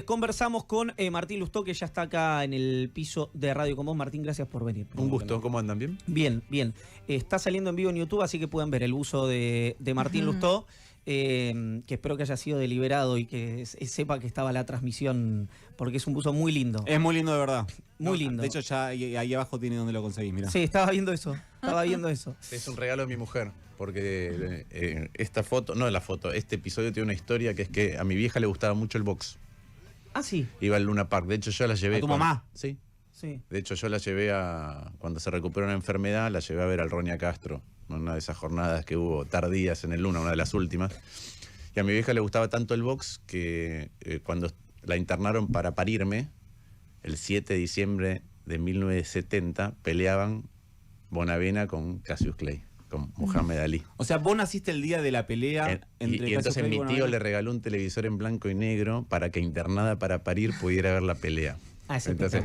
Conversamos con Martín Lustó, que ya está acá en el piso de Radio con vos. Martín, gracias por venir. Un gusto, ¿cómo andan? ¿Bien? Bien, bien. Está saliendo en vivo en YouTube, así que pueden ver el buzo de Martín Lustó, que espero que haya sido deliberado y que sepa que estaba la transmisión, porque es un buzo muy lindo. Es muy lindo, de verdad. Muy lindo. De hecho, ya ahí abajo tiene donde lo conseguís, mirá. Sí, estaba viendo eso. Es un regalo de mi mujer, porque esta foto, no la foto, este episodio tiene una historia que es que a mi vieja le gustaba mucho el box. Ah, sí. Iba al Luna Park. De hecho, yo la llevé. ¿A tu mamá? Sí. Sí. De hecho, yo la llevé cuando se recuperó una enfermedad, la llevé a ver al Ronia Castro, en una de esas jornadas que hubo tardías en el Luna, una de las últimas. Y a mi vieja le gustaba tanto el box que cuando la internaron para parirme, el 7 de diciembre de 1970, peleaban Bonavena con Cassius Clay, con Muhammad Ali. O sea, vos naciste el día de la pelea entre y entonces Cassius Clay y mi tío Bonavena. le regaló un televisor en blanco y negro para que internada para parir pudiera ver la pelea. Ah, es entonces,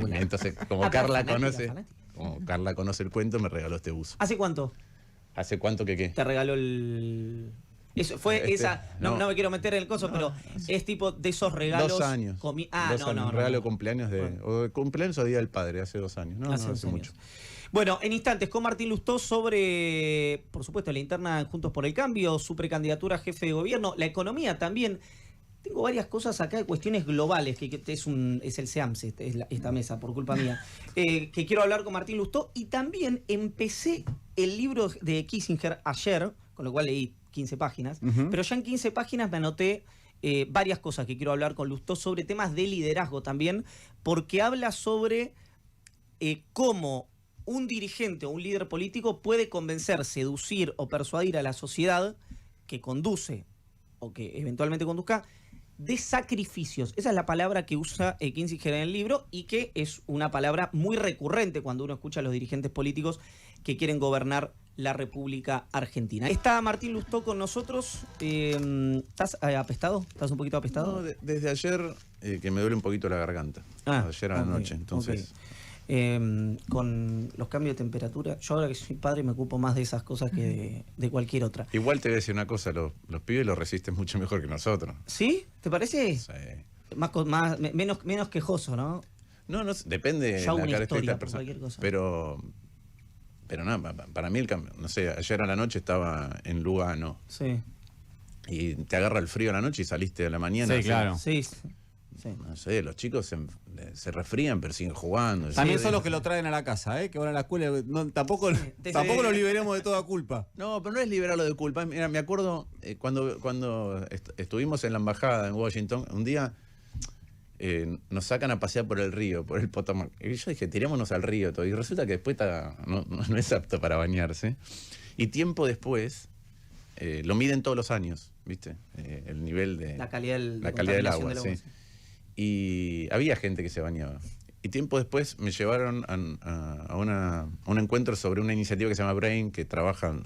como pero Carla fanática. como Carla conoce el cuento, me regaló este buzo. ¿Hace cuánto ¿Hace cuánto que qué? te regaló el...? Eso fue esa... No me quiero meter en el coso, pero es tipo de esos regalos... 2 años. No. Regalo de cumpleaños o de cumpleaños o Día del Padre, hace 2 años. No, hace mucho. Bueno, en instantes con Martín Lustó sobre, por supuesto, la interna Juntos por el Cambio, su precandidatura a jefe de gobierno, la economía también. Tengo varias cosas acá de cuestiones globales, que es el SEAMSE, esta mesa, por culpa mía, que quiero hablar con Martín Lustó. Y también empecé el libro de Kissinger ayer, con lo cual leí 15 páginas, pero ya en 15 páginas me anoté varias cosas que quiero hablar con Lustó sobre temas de liderazgo también, porque habla sobre cómo un dirigente o un líder político puede convencer, seducir o persuadir a la sociedad que conduce o que eventualmente conduzca de sacrificios. Esa es la palabra que usa Kissinger en el libro y que es una palabra muy recurrente cuando uno escucha a los dirigentes políticos que quieren gobernar la República Argentina. Está Martín Lustó con nosotros. ¿Estás apestado? ¿Estás un poquito apestado? No, desde ayer que me duele un poquito la garganta. Ayer a la noche, entonces... Con los cambios de temperatura, yo ahora que soy padre me ocupo más de esas cosas que de cualquier otra. Igual te voy a decir una cosa, los pibes lo resisten mucho mejor que nosotros. ¿Sí? ¿Te parece? Sí. Menos quejoso, ¿no? No, depende de ya la una característica historia de por cualquier cosa. Pero no, para mí el cambio, no sé, ayer a la noche estaba en Lugano. Sí. Y te agarra el frío a la noche y saliste a la mañana. Sí, claro. Sí. No sé, los chicos se resfrían pero siguen jugando. También son los que lo traen a la casa, que van a la escuela. Tampoco los liberemos de toda culpa. No, pero no es liberarlo de culpa. Mira, me acuerdo cuando estuvimos en la embajada en Washington, un día nos sacan a pasear por el río, por el Potomac. Y yo dije, tirémonos al río todo. Y resulta que después no es apto para bañarse. Y tiempo después, lo miden todos los años, ¿viste? El nivel de... La calidad del agua, sí. Y había gente que se bañaba. Y tiempo después me llevaron a un encuentro sobre una iniciativa que se llama Brain, que trabaja...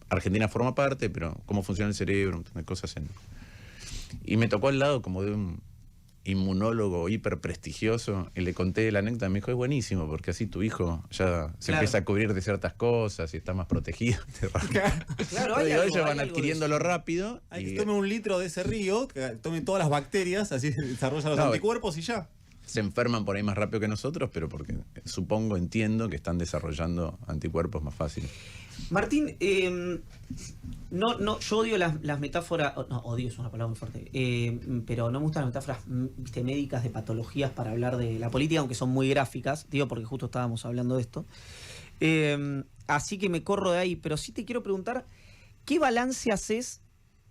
Argentina forma parte, pero cómo funciona el cerebro, un montón de cosas. Y me tocó al lado como de un inmunólogo hiper prestigioso y le conté la anécdota. Me dijo, es buenísimo, porque así tu hijo ya se empieza a cubrir de ciertas cosas y está más protegido. Claro, ellos van adquiriéndolo rápido. Hay que tome 1 litro de ese río, que tome todas las bacterias, así desarrollan los anticuerpos y ya. Se enferman por ahí más rápido que nosotros, pero porque entiendo que están desarrollando anticuerpos más fácil. Martín, yo odio las metáforas, no, odio es una palabra muy fuerte, pero no me gustan las metáforas médicas de patologías para hablar de la política, aunque son muy gráficas, digo porque justo estábamos hablando de esto. Así que me corro de ahí, pero sí te quiero preguntar, ¿qué balance haces,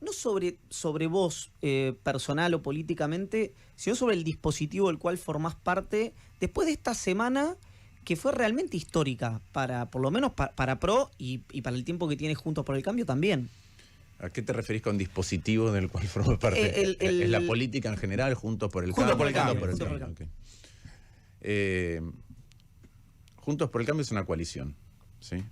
no sobre vos personal o políticamente, sino sobre el dispositivo del cual formás parte después de esta semana que fue realmente histórica, por lo menos para PRO y para el tiempo que tiene Juntos por el Cambio también? ¿A qué te referís con dispositivo del cual formas parte? ¿Es la política en general, Juntos por el Cambio? Juntos por el Cambio. Juntos por el Cambio es una coalición, ¿sí?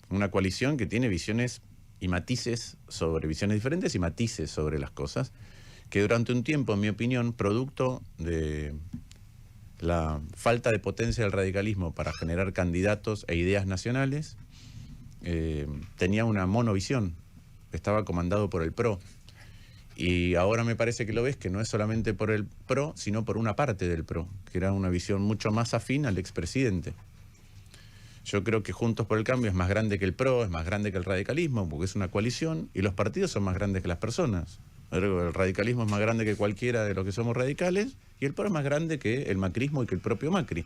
Una coalición que tiene visiones y matices sobre visiones diferentes y matices sobre las cosas, que durante un tiempo, en mi opinión, producto de la falta de potencia del radicalismo para generar candidatos e ideas nacionales, tenía una monovisión, estaba comandado por el PRO. Y ahora me parece que lo ves que no es solamente por el PRO, sino por una parte del PRO, que era una visión mucho más afín al expresidente. Yo creo que Juntos por el Cambio es más grande que el PRO, es más grande que el radicalismo, porque es una coalición, y los partidos son más grandes que las personas. El radicalismo es más grande que cualquiera de los que somos radicales, y el PRO es más grande que el macrismo y que el propio Macri.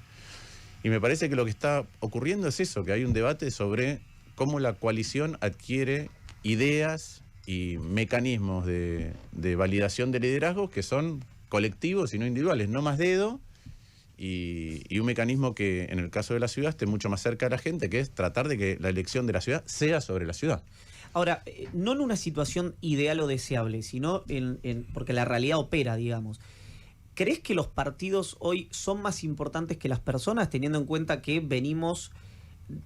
Y me parece que lo que está ocurriendo es eso, que hay un debate sobre cómo la coalición adquiere ideas y mecanismos de validación de liderazgos que son colectivos y no individuales, no más dedo, y un mecanismo que en el caso de la ciudad esté mucho más cerca de la gente, que es tratar de que la elección de la ciudad sea sobre la ciudad. Ahora, no en una situación ideal o deseable, sino porque la realidad opera, digamos. ¿Crees que los partidos hoy son más importantes que las personas, teniendo en cuenta que venimos...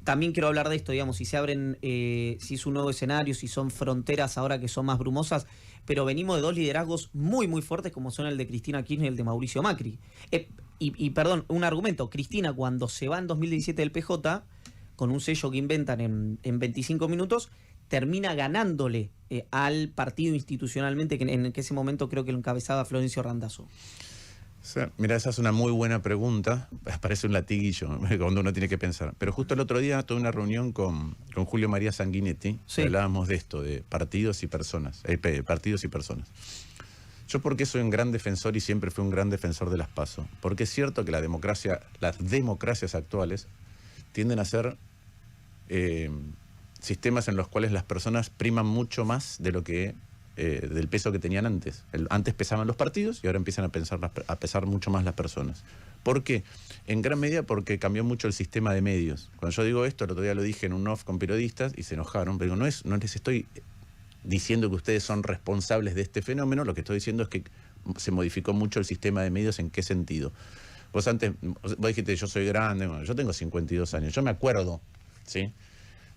También quiero hablar de esto, digamos, si se abren, si es un nuevo escenario, si son fronteras ahora que son más brumosas, pero venimos de dos liderazgos muy, muy fuertes como son el de Cristina Kirchner y el de Mauricio Macri. Perdón, un argumento, Cristina cuando se va en 2017 del PJ, con un sello que inventan en 25 minutos, termina ganándole al partido institucionalmente, que en ese momento creo que lo encabezaba Florencio Randazzo. O sea, mira, esa es una muy buena pregunta. Parece un latiguillo cuando uno tiene que pensar. Pero justo el otro día tuve una reunión con Julio María Sanguinetti. Sí. Hablábamos de esto, de partidos y personas. Partidos y personas. Yo porque soy un gran defensor y siempre fui un gran defensor de las PASO. Porque es cierto que las democracias actuales tienden a ser sistemas en los cuales las personas priman mucho más de lo que... del peso que tenían antes. Antes pesaban los partidos y ahora empiezan a pesar mucho más las personas. ¿Por qué? En gran medida porque cambió mucho el sistema de medios. Cuando yo digo esto, el otro día lo dije en un off con periodistas y se enojaron, pero no les estoy diciendo que ustedes son responsables de este fenómeno, lo que estoy diciendo es que se modificó mucho el sistema de medios. ¿En qué sentido? Vos dijiste, yo soy grande, bueno, yo tengo 52 años, yo me acuerdo, ¿sí?,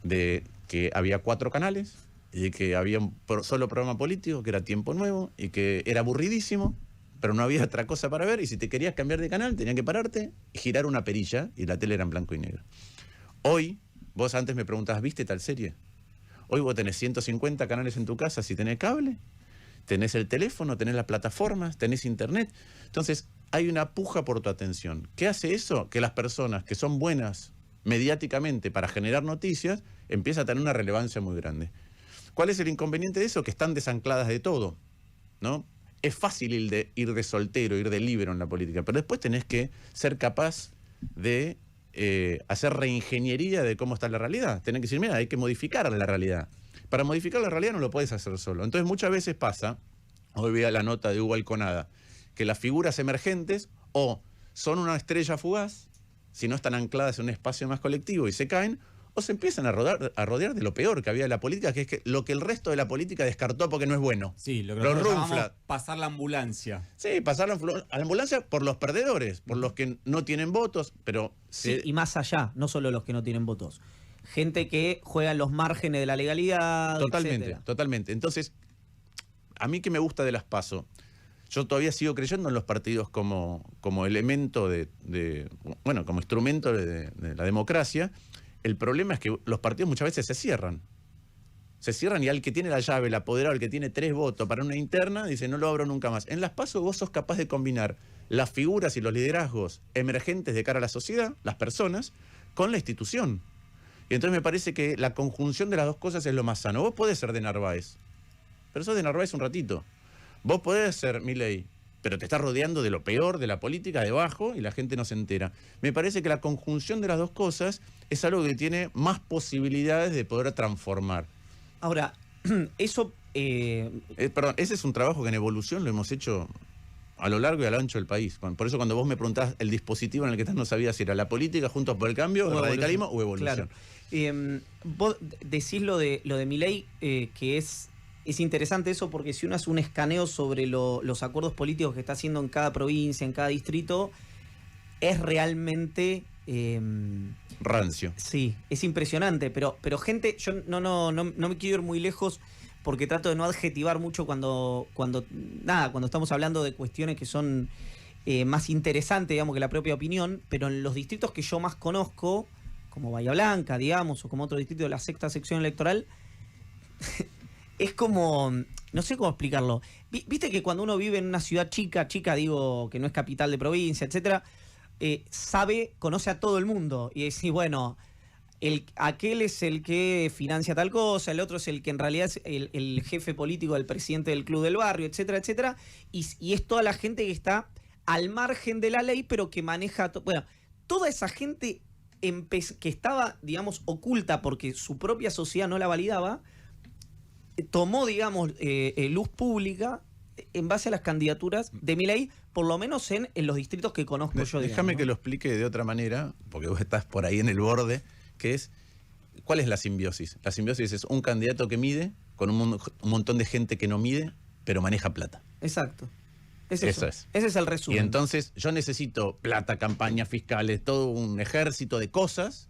de que había 4 canales, y de que había un solo programa político, que era Tiempo Nuevo, y que era aburridísimo, pero no había otra cosa para ver, y si te querías cambiar de canal, tenías que pararte y girar una perilla, y la tele era en blanco y negro. Hoy, vos antes me preguntabas, ¿viste tal serie? Hoy vos tenés 150 canales en tu casa si tenés cable, tenés el teléfono, tenés las plataformas, tenés internet. Entonces, hay una puja por tu atención. ¿Qué hace eso? Que las personas que son buenas mediáticamente para generar noticias, empiezan a tener una relevancia muy grande. ¿Cuál es el inconveniente de eso? Que están desancladas de todo, ¿no? Es fácil ir de soltero, ir de libero en la política, pero después tenés que ser capaz de hacer reingeniería de cómo está la realidad. Tenés que decir, mira, hay que modificar la realidad. Para modificar la realidad no lo podés hacer solo. Entonces muchas veces pasa, hoy veía la nota de Hugo Alconada, que las figuras emergentes o son una estrella fugaz, si no están ancladas en un espacio más colectivo y se caen, o se empiezan a rodear de lo peor que había de la política, que es que lo que el resto de la política descartó porque no es bueno. Sí, lo que nosotros llamamos pasar la ambulancia. Sí, pasar la ambulancia por los perdedores, por los que no tienen votos, pero... Sí, y más allá, no solo los que no tienen votos. Gente que juega en los márgenes de la legalidad, totalmente, etcétera. Totalmente. Entonces, a mí que me gusta de las PASO, yo todavía sigo creyendo en los partidos como elemento bueno, como instrumento de la democracia. El problema es que los partidos muchas veces se cierran. Se cierran y al que tiene la llave, el apoderado, el que tiene 3 votos para una interna, dice no lo abro nunca más. En las PASO vos sos capaz de combinar las figuras y los liderazgos emergentes de cara a la sociedad, las personas, con la institución. Y entonces me parece que la conjunción de las dos cosas es lo más sano. Vos podés ser de Narváez, pero sos de Narváez un ratito. Vos podés ser Milei, pero te estás rodeando de lo peor de la política debajo y la gente no se entera. Me parece que la conjunción de las dos cosas es algo que tiene más posibilidades de poder transformar. Ahora, eso... Perdón, ese es un trabajo que en Evolución lo hemos hecho a lo largo y a lo ancho del país. Por eso cuando vos me preguntás el dispositivo en el que estás, no sabías si era la política, Juntos por el Cambio, el radicalismo o Evolución. Claro. Vos decís lo de Milei, que es interesante eso, porque si uno hace un escaneo sobre los acuerdos políticos que está haciendo en cada provincia, en cada distrito, es realmente... rancio. Sí, es impresionante, pero gente, yo no me quiero ir muy lejos porque trato de no adjetivar mucho cuando estamos hablando de cuestiones que son más interesantes, digamos, que la propia opinión, pero en los distritos que yo más conozco, como Bahía Blanca, digamos, o como otro distrito de la 6ª sección electoral, es como no sé cómo explicarlo. Viste que cuando uno vive en una ciudad chica, digo, que no es capital de provincia, etcétera, conoce a todo el mundo. Y decís, bueno, aquel es el que financia tal cosa, el otro es el que en realidad es el jefe político del presidente del club del barrio, etcétera, etcétera. Y es toda la gente que está al margen de la ley, pero que maneja... Bueno, toda esa gente que estaba, digamos, oculta porque su propia sociedad no la validaba, tomó, digamos, luz pública en base a las candidaturas de Milei, por lo menos en los distritos que conozco yo. Déjame que lo explique de otra manera, porque vos estás por ahí en el borde, que es, ¿cuál es la simbiosis? La simbiosis es un candidato que mide con un montón de gente que no mide, pero maneja plata. Exacto. Eso es. Ese es el resumen. Y entonces yo necesito plata, campañas fiscales, todo un ejército de cosas,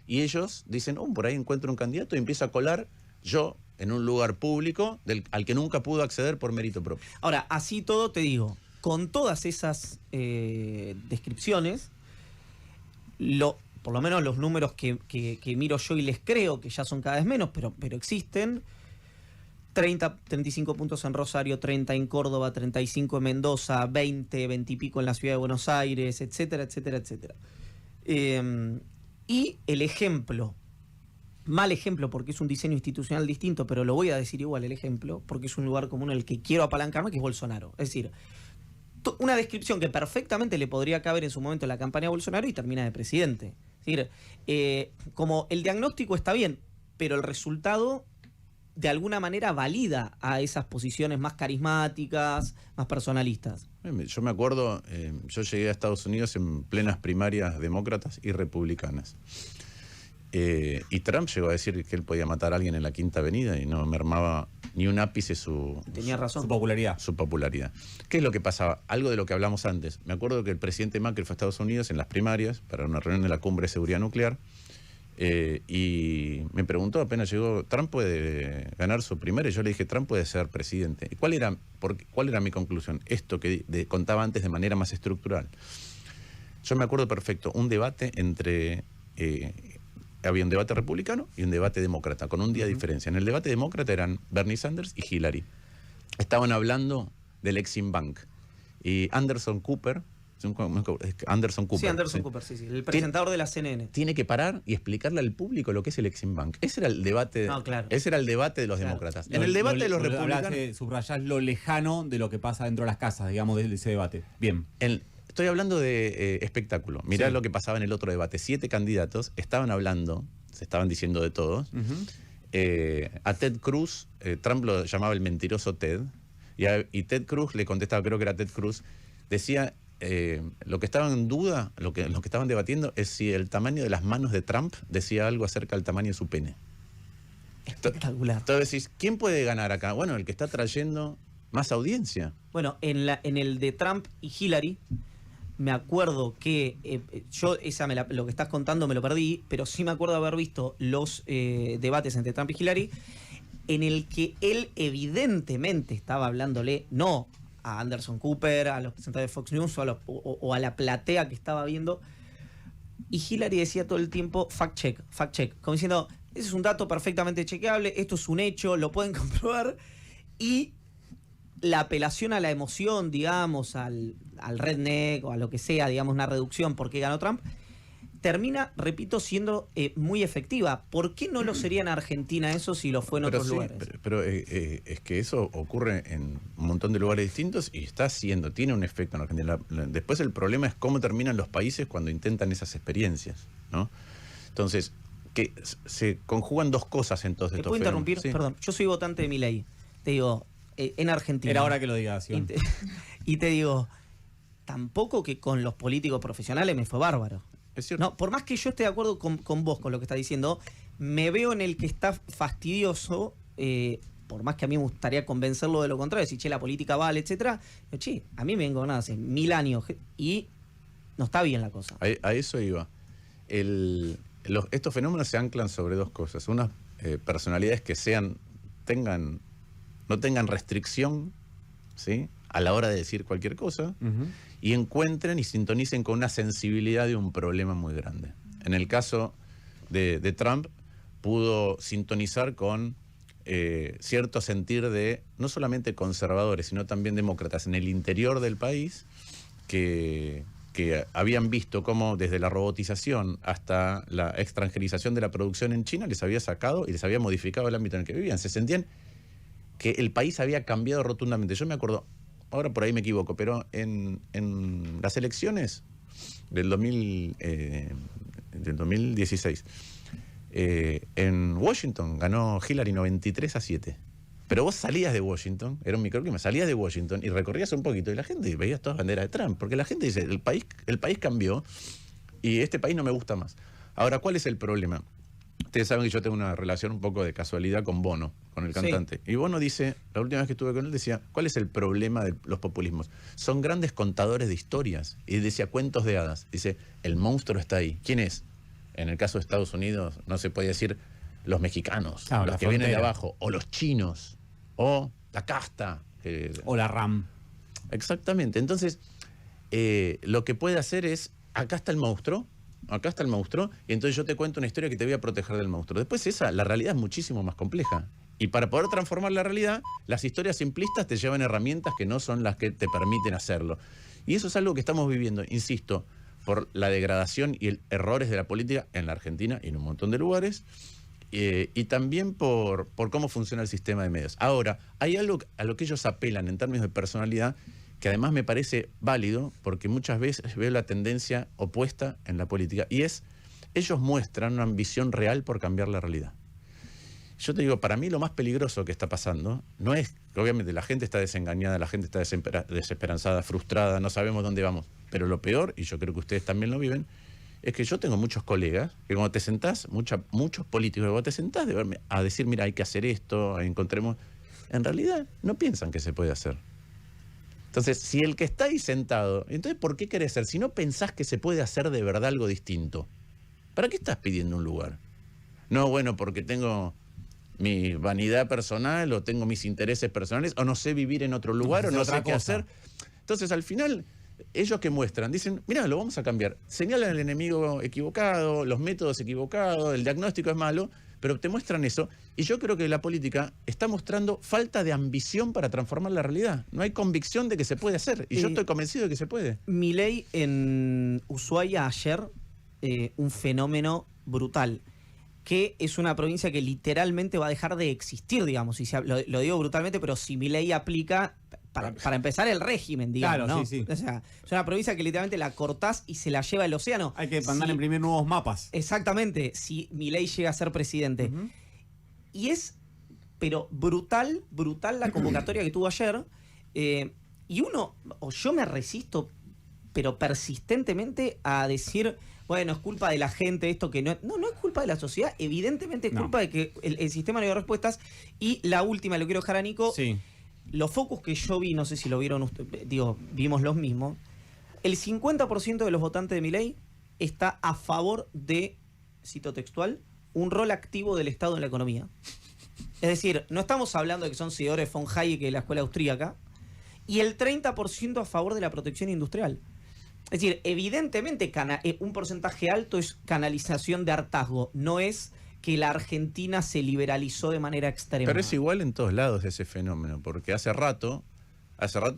y ellos dicen, por ahí encuentro un candidato y empiezo a colar yo en un lugar público al que nunca pudo acceder por mérito propio. Ahora, así todo te digo, con todas esas descripciones, por lo menos los números que miro yo y les creo, que ya son cada vez menos, pero existen, 35 puntos en Rosario, 30 en Córdoba, 35 en Mendoza, 20 y pico en la ciudad de Buenos Aires, etcétera, etcétera, etcétera. Y el ejemplo, mal ejemplo porque es un diseño institucional distinto, pero lo voy a decir igual el ejemplo, porque es un lugar común en el que quiero apalancarme, que es Bolsonaro. Es decir, una descripción que perfectamente le podría caber en su momento en la campaña de Bolsonaro y termina de presidente. Es decir, como el diagnóstico está bien, pero el resultado de alguna manera valida a esas posiciones más carismáticas, más personalistas. Yo me acuerdo, yo llegué a Estados Unidos en plenas primarias demócratas y republicanas. Y Trump llegó a decir que él podía matar a alguien en la Quinta Avenida y no mermaba ni un ápice Tenía razón. Su popularidad. Su popularidad. ¿Qué es lo que pasaba? Algo de lo que hablamos antes. Me acuerdo que el presidente Macri fue a Estados Unidos en las primarias para una reunión de la Cumbre de Seguridad Nuclear. Y me preguntó, apenas llegó, ¿Trump puede ganar su primera? Y yo le dije, Trump puede ser presidente. ¿Y cuál era mi conclusión? Esto que contaba antes de manera más estructural. Yo me acuerdo perfecto, un debate entre... había un debate republicano y un debate demócrata, con un día de diferencia. En el debate demócrata eran Bernie Sanders y Hillary. Estaban hablando del Exim Bank. Y Anderson Cooper... Sí, Anderson Cooper, sí. El presentador de la CNN. Tiene que parar y explicarle al público lo que es el Exim Bank. Ese era el debate, ese era el debate de los demócratas. En el debate de los republicanos... Subrayás lo lejano de lo que pasa dentro de las casas, digamos, de ese debate. Bien. Estoy hablando de espectáculo. Mirá lo que pasaba en el otro debate. 7 candidatos estaban hablando, se estaban diciendo de todos. A Ted Cruz, Trump lo llamaba el mentiroso Ted, y Ted Cruz le contestaba, creo que era Ted Cruz, decía... lo que estaba en duda, lo que estaban debatiendo es si el tamaño de las manos de Trump decía algo acerca del tamaño de su pene. Espectacular. Entonces decís, ¿quién puede ganar acá? Bueno, el que está trayendo más audiencia. Bueno, en el de Trump y Hillary, me acuerdo que yo lo que estás contando me lo perdí, pero sí me acuerdo haber visto los debates entre Trump y Hillary, en el que él evidentemente estaba hablándole, no a Anderson Cooper, a los presentadores de Fox News o a la platea que estaba viendo, y Hillary decía todo el tiempo fact check, como diciendo, ese es un dato perfectamente chequeable, esto es un hecho, lo pueden comprobar, y la apelación a la emoción, digamos, al redneck o a lo que sea, digamos, una reducción porque ganó Trump, termina, repito, siendo muy efectiva. ¿Por qué no lo sería en Argentina eso si lo fue en otros lugares? Pero es que eso ocurre en un montón de lugares distintos y tiene un efecto en Argentina. Después el problema es cómo terminan los países cuando intentan esas experiencias, ¿no? Entonces, que se conjugan dos cosas en todos estos fenómenos. ¿Te puedo interrumpir? Sí. Perdón, yo soy votante de Milei. Te digo, en Argentina... Era hora que lo digas, Sion. Y te digo, tampoco que con los políticos profesionales me fue bárbaro. Es cierto. No, por más que yo esté de acuerdo con vos, con lo que estás diciendo, me veo en el que está fastidioso, por más que a mí me gustaría convencerlo de lo contrario, decir, che, la política vale, etcétera. Pero, che, a mí me vengo nada hace 1000 años y no está bien la cosa. A eso iba. Estos fenómenos se anclan sobre dos cosas. Unas personalidades que no tengan restricción, ¿sí?, a la hora de decir cualquier cosa, y encuentren y sintonicen con una sensibilidad de un problema muy grande. En el caso de Trump, pudo sintonizar con cierto sentir de no solamente conservadores, sino también demócratas en el interior del país que habían visto cómo desde la robotización hasta la extranjerización de la producción en China les había sacado y les había modificado el ámbito en el que vivían. Se sentían que el país había cambiado rotundamente. Yo me acuerdo, ahora por ahí me equivoco, pero en las elecciones del 2016, en Washington ganó Hillary 93-7. Pero vos salías de Washington, era un microclima, salías de Washington y recorrías un poquito y la gente veías todas banderas de Trump, porque la gente dice, el país cambió y este país no me gusta más. Ahora, ¿cuál es el problema? Ustedes saben que yo tengo una relación un poco de casualidad con Bono, con el cantante. Sí. Y Bono dice, la última vez que estuve con él, decía, ¿cuál es el problema de los populismos? Son grandes contadores de historias. Y decía, cuentos de hadas. Dice, el monstruo está ahí. ¿Quién es? En el caso de Estados Unidos, no se puede decir los mexicanos, los que vienen de abajo, o los chinos, o la casta. O la RAM. Exactamente. Entonces, lo que puede hacer es, acá está el monstruo, y entonces yo te cuento una historia que te voy a proteger del monstruo. Después la realidad es muchísimo más compleja. Y para poder transformar la realidad, las historias simplistas te llevan herramientas que no son las que te permiten hacerlo. Y eso es algo que estamos viviendo, insisto, por la degradación y errores de la política en la Argentina y en un montón de lugares, y también por cómo funciona el sistema de medios. Ahora, hay algo a lo que ellos apelan en términos de personalidad, que además me parece válido, porque muchas veces veo la tendencia opuesta en la política, y es, ellos muestran una ambición real por cambiar la realidad. Yo te digo, para mí lo más peligroso que está pasando no es que obviamente la gente está desengañada, la gente está desesperanzada, frustrada, no sabemos dónde vamos, pero lo peor, y yo creo que ustedes también lo viven, es que yo tengo muchos colegas que cuando te sentás, muchos políticos, cuando te sentás a decir, mira, hay que hacer esto, encontremos, en realidad no piensan que se puede hacer. Entonces, si el que está ahí sentado, entonces ¿por qué querés ser? Si no pensás que se puede hacer de verdad algo distinto, ¿para qué estás pidiendo un lugar? No, bueno, porque tengo mi vanidad personal, o tengo mis intereses personales, o no sé vivir en otro lugar, o no sé qué hacer. Entonces, al final, ellos que muestran, dicen, mirá, lo vamos a cambiar. Señalan al enemigo equivocado, los métodos equivocados, el diagnóstico es malo, pero te muestran eso. Y yo creo que la política está mostrando falta de ambición para transformar la realidad. No hay convicción de que se puede hacer. Y yo estoy convencido de que se puede. Milei en Ushuaia ayer, un fenómeno brutal, que es una provincia que literalmente va a dejar de existir, digamos. Y lo digo brutalmente, pero si Milei aplica, para empezar, el régimen, digamos, claro, ¿no? Sí. O sea, es una provincia que literalmente la cortás y se la lleva el océano. Hay que mandar a imprimir nuevos mapas. Exactamente, si Milei llega a ser presidente. Y es, pero brutal la convocatoria que tuvo ayer. Y yo me resisto, pero persistentemente, a decir, bueno, es culpa de la gente esto que no es culpa de la sociedad, evidentemente es culpa de que el sistema no dio respuestas. Y la última, lo quiero dejar a Nico. Sí. Los focus que yo vi, no sé si lo vieron ustedes, vimos los mismos. El 50% de los votantes de Milei está a favor de, cito textual, un rol activo del Estado en la economía. Es decir, no estamos hablando de que son seguidores de von Hayek de la escuela austríaca, y el 30% a favor de la protección industrial. Es decir, evidentemente un porcentaje alto es canalización de hartazgo, no es que la Argentina se liberalizó de manera extrema. Pero es igual en todos lados ese fenómeno, porque hace rato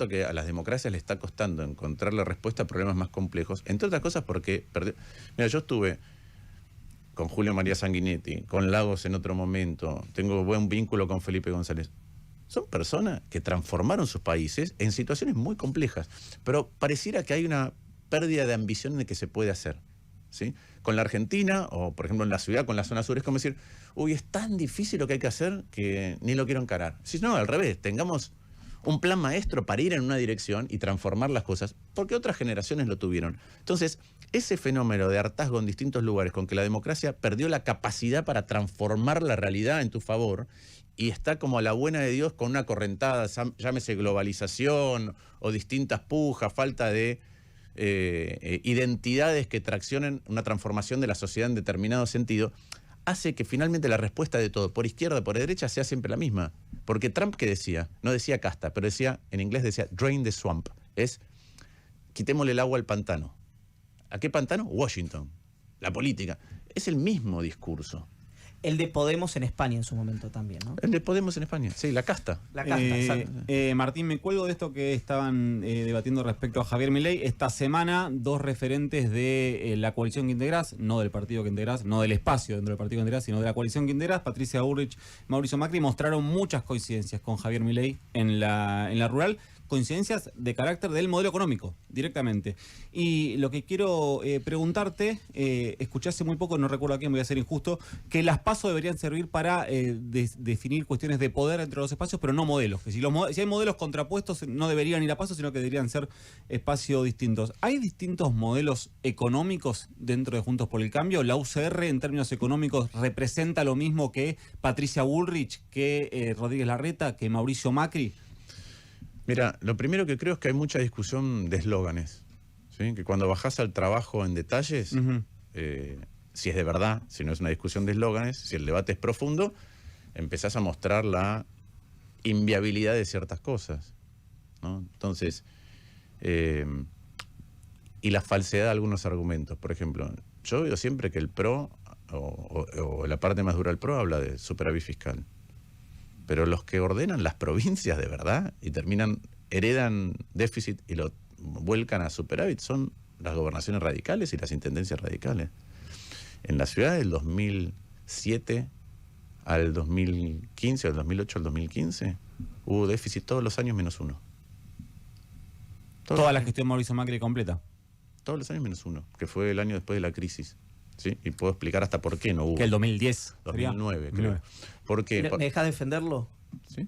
que a las democracias le está costando encontrar la respuesta a problemas más complejos, entre otras cosas porque... Mira, yo estuve con Julio María Sanguinetti, con Lagos en otro momento, tengo buen vínculo con Felipe González. Son personas que transformaron sus países en situaciones muy complejas, pero pareciera que hay una pérdida de ambición de que se puede hacer, ¿sí? Con la Argentina, o por ejemplo en la ciudad, con la zona sur, es como decir, uy, es tan difícil lo que hay que hacer que ni lo quiero encarar. Si no, al revés, tengamos un plan maestro para ir en una dirección y transformar las cosas, porque otras generaciones lo tuvieron. Entonces, ese fenómeno de hartazgo en distintos lugares, con que la democracia perdió la capacidad para transformar la realidad en tu favor, y está como a la buena de Dios con una correntada, llámese globalización o distintas pujas, falta de identidades que traccionen una transformación de la sociedad en determinado sentido, hace que finalmente la respuesta de todo, por izquierda o por derecha, sea siempre la misma. Porque Trump, ¿qué decía? No decía casta, pero decía, en inglés decía drain the swamp. Es, quitémosle el agua al pantano. ¿A qué pantano? Washington. La política. Es el mismo discurso. El de Podemos en España en su momento también, ¿no? El de Podemos en España, sí, la casta. La casta, exacto. Martín, me cuelgo de esto que estaban debatiendo respecto a Javier Milei. Esta semana, dos referentes de la coalición que integrás, no del partido que integrás, no del espacio dentro del partido que integrás, sino de la coalición que integrás, Patricia Bullrich, Mauricio Macri, mostraron muchas coincidencias con Javier Milei en la rural. Coincidencias de carácter del modelo económico, directamente. Y lo que quiero preguntarte, escuché hace muy poco, no recuerdo a quién, voy a ser injusto, que las PASO deberían servir para definir cuestiones de poder entre los espacios, pero no modelos. Que si hay modelos contrapuestos, no deberían ir a PASO, sino que deberían ser espacios distintos. ¿Hay distintos modelos económicos dentro de Juntos por el Cambio? ¿La UCR en términos económicos representa lo mismo que Patricia Bullrich, que Rodríguez Larreta, que Mauricio Macri? Mira, lo primero que creo es que hay mucha discusión de eslóganes, ¿sí? Que cuando bajás al trabajo en detalles, si es de verdad, si no es una discusión de eslóganes, si el debate es profundo, empezás a mostrar la inviabilidad de ciertas cosas, ¿no? Entonces, y la falsedad de algunos argumentos. Por ejemplo, yo veo siempre que el PRO, o la parte más dura del PRO, habla de superávit fiscal. Pero los que ordenan las provincias de verdad y heredan déficit y lo vuelcan a superávit son las gobernaciones radicales y las intendencias radicales. En la ciudad del 2007 al 2015, del 2008 al 2015, hubo déficit todos los años menos uno. Toda la gestión Mauricio Macri completa. Todos los años menos uno, que fue el año después de la crisis. ¿Sí? Y puedo explicar hasta por qué no hubo. Que el 2010. 2009, creo. ¿Por qué? ¿Me dejas defenderlo? ¿Sí?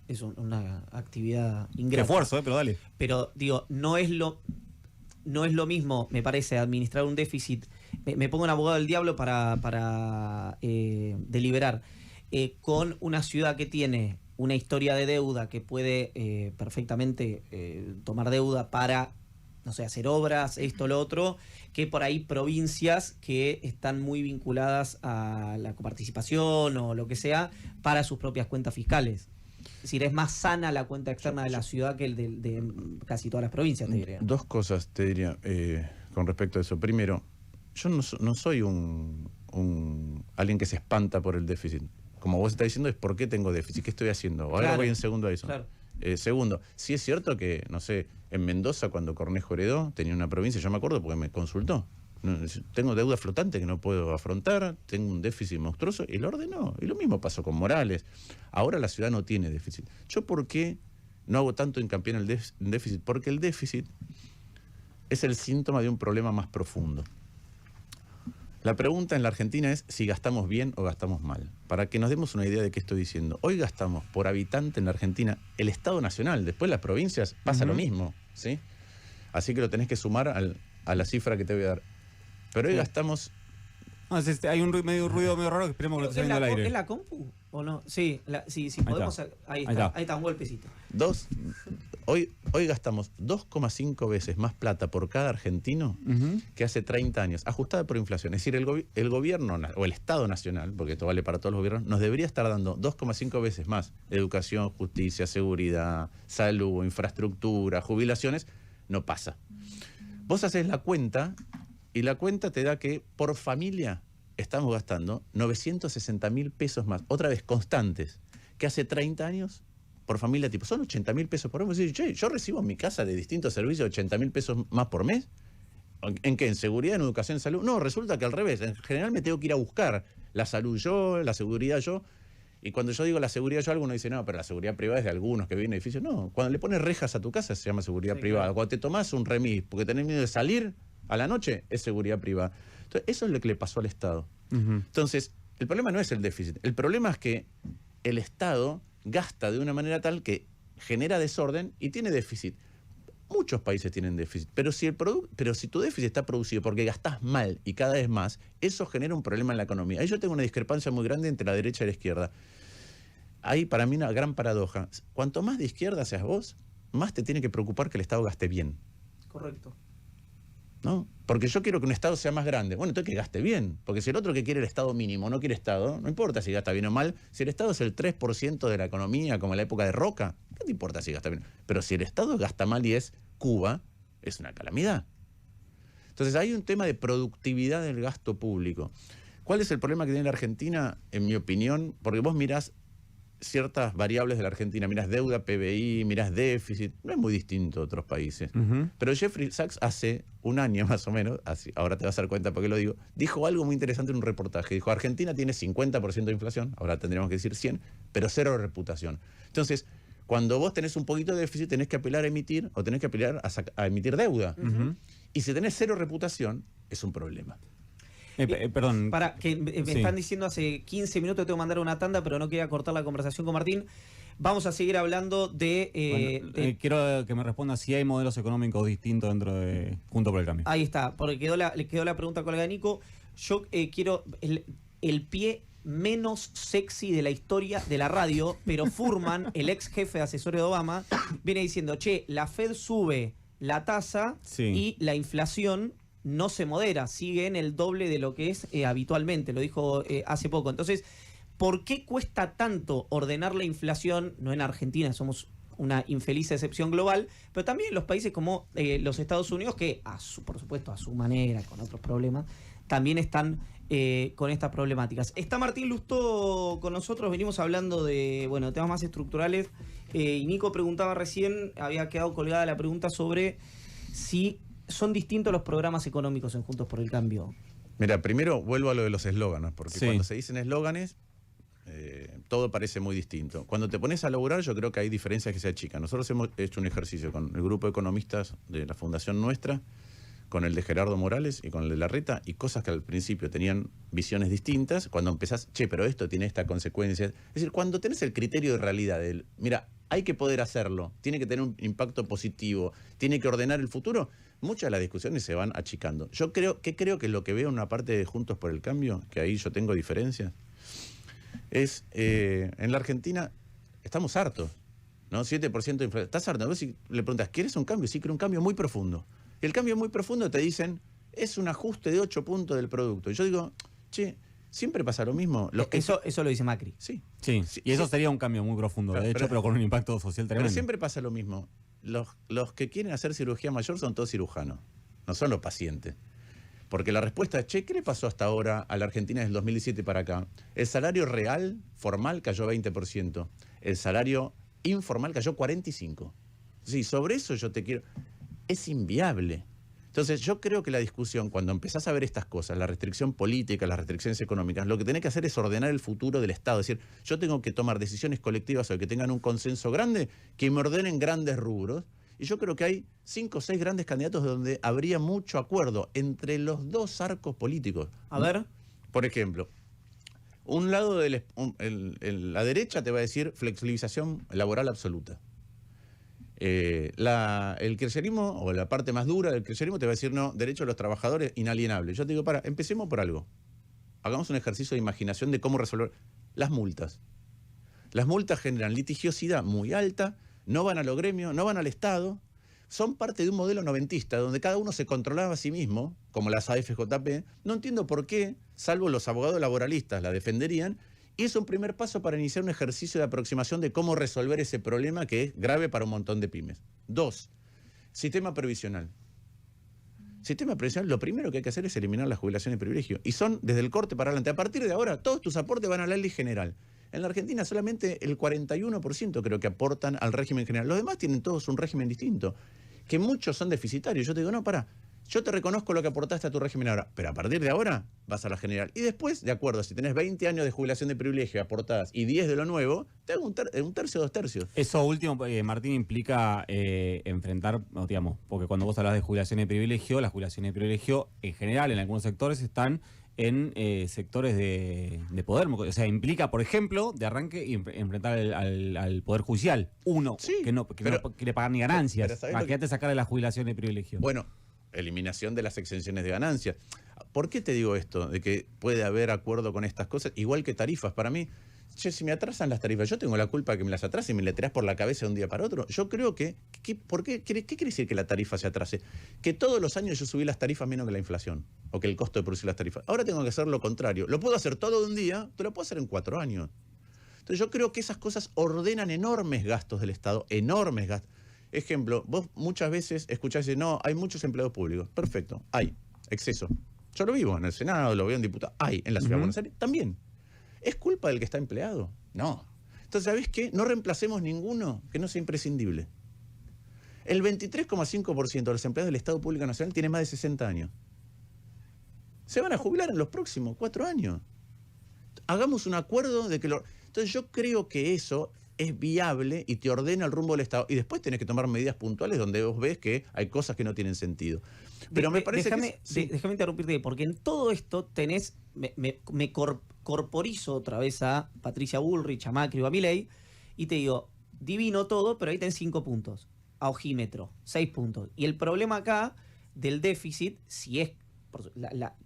Es una actividad ingrata. Qué esfuerzo, pero dale. Pero, digo, no es lo mismo, me parece, administrar un déficit. Me pongo un abogado del diablo para deliberar. Con una ciudad que tiene una historia de deuda, que puede perfectamente tomar deuda para, no sé, hacer obras, esto, lo otro, que por ahí provincias que están muy vinculadas a la coparticipación o lo que sea para sus propias cuentas fiscales. Es decir, es más sana la cuenta externa de la ciudad que el de casi todas las provincias, te diría. Dos cosas te diría con respecto a eso. Primero, yo no soy alguien que se espanta por el déficit. Como vos estás diciendo, es por qué tengo déficit, qué estoy haciendo. Ahora claro, voy en segundo a eso. Claro. Segundo, sí es cierto que, no sé, en Mendoza, cuando Cornejo heredó, tenía una provincia, yo me acuerdo porque me consultó. Tengo deuda flotante que no puedo afrontar, tengo un déficit monstruoso, y lo ordenó. Y lo mismo pasó con Morales. Ahora la ciudad no tiene déficit. ¿Yo por qué no hago tanto hincapié en el déficit? Porque el déficit es el síntoma de un problema más profundo. La pregunta en la Argentina es si gastamos bien o gastamos mal. Para que nos demos una idea de qué estoy diciendo. Hoy gastamos por habitante en la Argentina, el Estado Nacional, después las provincias pasa lo mismo, ¿sí? Así que lo tenés que sumar a la cifra que te voy a dar. Pero hoy gastamos... No, hay un ruido medio raro que esperemos que lo esté saliendo al aire. ¿Es la compu o no? Sí, sí, podemos... Ahí está, un golpecito. Hoy gastamos 2,5 veces más plata por cada argentino que hace 30 años, ajustada por inflación. Es decir, el gobierno o el Estado Nacional, porque esto vale para todos los gobiernos, nos debería estar dando 2,5 veces más. Educación, justicia, seguridad, salud, infraestructura, jubilaciones. No pasa. Vos haces la cuenta y la cuenta te da que por familia estamos gastando 960.000 pesos más, otra vez constantes, que hace 30 años por familia, tipo, son 80.000 pesos por mes. Che, yo recibo en mi casa de distintos servicios 80.000 pesos más por mes. ¿En qué? ¿En seguridad, en educación, en salud? No, resulta que al revés. En general me tengo que ir a buscar la salud yo, la seguridad yo. Y cuando yo digo la seguridad yo, alguno dice, no, pero la seguridad privada es de algunos que viven en edificios. No, cuando le pones rejas a tu casa se llama seguridad privada. Claro. Cuando te tomás un remis porque tenés miedo de salir a la noche, es seguridad privada. Entonces, eso es lo que le pasó al Estado. Entonces, el problema no es el déficit. El problema es que el Estado gasta de una manera tal que genera desorden y tiene déficit. Muchos países tienen déficit, pero si tu déficit está producido porque gastás mal y cada vez más, eso genera un problema en la economía. Ahí yo tengo una discrepancia muy grande entre la derecha y la izquierda. Hay para mí una gran paradoja. Cuanto más de izquierda seas vos, más te tiene que preocupar que el Estado gaste bien. Correcto. ¿No? Porque yo quiero que un Estado sea más grande. Bueno, entonces que gaste bien. Porque si el otro que quiere el Estado mínimo no quiere Estado, no importa si gasta bien o mal. Si el Estado es el 3% de la economía, como en la época de Roca, ¿qué te importa si gasta bien? Pero si el Estado gasta mal y es Cuba, es una calamidad. Entonces hay un tema de productividad del gasto público. ¿Cuál es el problema que tiene la Argentina, en mi opinión? Porque vos mirás ciertas variables de la Argentina, mirás deuda, PBI, mirás déficit, no es muy distinto a otros países. Pero Jeffrey Sachs hace un año más o menos, así, ahora te vas a dar cuenta por qué lo digo, dijo algo muy interesante en un reportaje. Dijo, Argentina tiene 50% de inflación, ahora tendríamos que decir 100, pero cero reputación. Entonces, cuando vos tenés un poquito de déficit, tenés que apelar a emitir o tenés que apelar a emitir deuda. Y si tenés cero reputación, es un problema. Perdón. Para que me están diciendo hace 15 minutos que tengo que mandar una tanda, pero no quería cortar la conversación con Martín. Vamos a seguir hablando de... Quiero que me responda si hay modelos económicos distintos dentro de Juntos por el Cambio. Ahí está, porque le quedó la pregunta colgada a Nico. Yo quiero el pie menos sexy de la historia de la radio, pero Furman, el ex jefe de asesores de Obama, viene diciendo, che, la Fed sube la tasa y la inflación no se modera, sigue en el doble de lo que es habitualmente, lo dijo hace poco. Entonces, ¿por qué cuesta tanto ordenar la inflación? No en Argentina, somos una infeliz excepción global, pero también en los países como los Estados Unidos, que por supuesto a su manera, con otros problemas, también están con estas problemáticas. Está Martín Lustó con nosotros, venimos hablando de temas más estructurales, y Nico preguntaba recién, había quedado colgada la pregunta sobre si son distintos los programas económicos en Juntos por el Cambio. Mira, primero vuelvo a lo de los eslóganes, porque cuando se dicen eslóganes, todo parece muy distinto. Cuando te pones a laburar, yo creo que hay diferencias que se achican. Nosotros hemos hecho un ejercicio con el grupo de economistas de la Fundación Nuestra, con el de Gerardo Morales y con el de Larreta, y cosas que al principio tenían visiones distintas, cuando empezás, pero esto tiene esta consecuencia. Es decir, cuando tenés el criterio de realidad, mira, hay que poder hacerlo, tiene que tener un impacto positivo, tiene que ordenar el futuro, muchas de las discusiones se van achicando. Yo creo que lo que veo en una parte de Juntos por el Cambio, que ahí yo tengo diferencias, es, en la Argentina estamos hartos, ¿no? 7% de inflación. ¿Estás harto? Vos si le preguntas, ¿quieres un cambio? Sí, quiero un cambio muy profundo. El cambio muy profundo te dicen, es un ajuste de 8 puntos del producto. Y yo digo, siempre pasa lo mismo. Eso lo dice Macri. Sí. Y eso sería un cambio muy profundo, de hecho, pero con un impacto social tremendo. Pero siempre pasa lo mismo. Los que quieren hacer cirugía mayor son todos cirujanos, no son los pacientes. Porque la respuesta es, ¿qué le pasó hasta ahora a la Argentina desde el 2017 para acá? El salario real, formal, cayó 20%. El salario informal cayó 45%. Sí, sobre eso yo te quiero... Es inviable. Entonces yo creo que la discusión, cuando empezás a ver estas cosas, la restricción política, las restricciones económicas, lo que tenés que hacer es ordenar el futuro del Estado. Es decir, yo tengo que tomar decisiones colectivas o que tengan un consenso grande, que me ordenen grandes rubros. Y yo creo que hay 5 o 6 grandes candidatos donde habría mucho acuerdo entre los dos arcos políticos. A ver. Por ejemplo, un lado de la derecha te va a decir flexibilización laboral absoluta. El kirchnerismo, o la parte más dura del kirchnerismo, te va a decir, no, derecho de los trabajadores inalienable. Yo te digo, empecemos por algo. Hagamos un ejercicio de imaginación de cómo resolver las multas. Las multas generan litigiosidad muy alta, no van a los gremios, no van al Estado, son parte de un modelo noventista, donde cada uno se controlaba a sí mismo, como las AFJP. No entiendo por qué, salvo los abogados laboralistas la defenderían, y es un primer paso para iniciar un ejercicio de aproximación de cómo resolver ese problema que es grave para un montón de pymes. 2, sistema previsional. Sistema previsional, lo primero que hay que hacer es eliminar la jubilación de privilegio. Y son desde el corte para adelante. A partir de ahora, todos tus aportes van a la ley general. En la Argentina solamente el 41% creo que aportan al régimen general. Los demás tienen todos un régimen distinto, que muchos son deficitarios. Yo te digo, no, yo te reconozco lo que aportaste a tu régimen ahora, pero a partir de ahora vas a la general. Y después, de acuerdo, si tenés 20 años de jubilación de privilegio aportadas y 10 de lo nuevo, te hago un tercio o 2 tercios. Eso último, Martín, implica enfrentar, digamos, porque cuando vos hablas de jubilación de privilegio, las jubilaciones de privilegio en general en algunos sectores están en sectores de poder. O sea, implica, por ejemplo, de arranque enfrentar al Poder Judicial. Uno, que no quiere pagar ni ganancias. Imagínate sacarle la jubilación de privilegio. Bueno, eliminación de las exenciones de ganancias. ¿Por qué te digo esto? De que puede haber acuerdo con estas cosas, igual que tarifas. Para mí, si me atrasan las tarifas, yo tengo la culpa de que me las atrase y me le tirás por la cabeza de un día para otro. Yo creo ¿qué quiere decir que la tarifa se atrase? Que todos los años yo subí las tarifas menos que la inflación, o que el costo de producir las tarifas. Ahora tengo que hacer lo contrario. Lo puedo hacer todo de un día, pero lo puedo hacer en 4 años. Entonces yo creo que esas cosas ordenan enormes gastos del Estado, enormes gastos. Ejemplo, vos muchas veces escuchás decir, no, hay muchos empleados públicos. Perfecto, hay exceso. Yo lo vivo en el Senado, lo veo en diputados. Hay en la Ciudad de Buenos Aires también. ¿Es culpa del que está empleado? No. Entonces, ¿sabés qué? No reemplacemos ninguno que no sea imprescindible. El 23,5% de los empleados del Estado Público Nacional tiene más de 60 años. Se van a jubilar en los próximos 4 años. Hagamos un acuerdo de que lo... Entonces yo creo que eso es viable y te ordena el rumbo del Estado. Y después tenés que tomar medidas puntuales donde vos ves que hay cosas que no tienen sentido. Pero me parece déjame, que... déjame interrumpirte, porque en todo esto tenés... Me corporizo otra vez a Patricia Bullrich, a Macri o a Milei, y te digo, divino todo, pero ahí tenés 5 puntos. A ojímetro, 6 puntos. Y el problema acá del déficit, si es...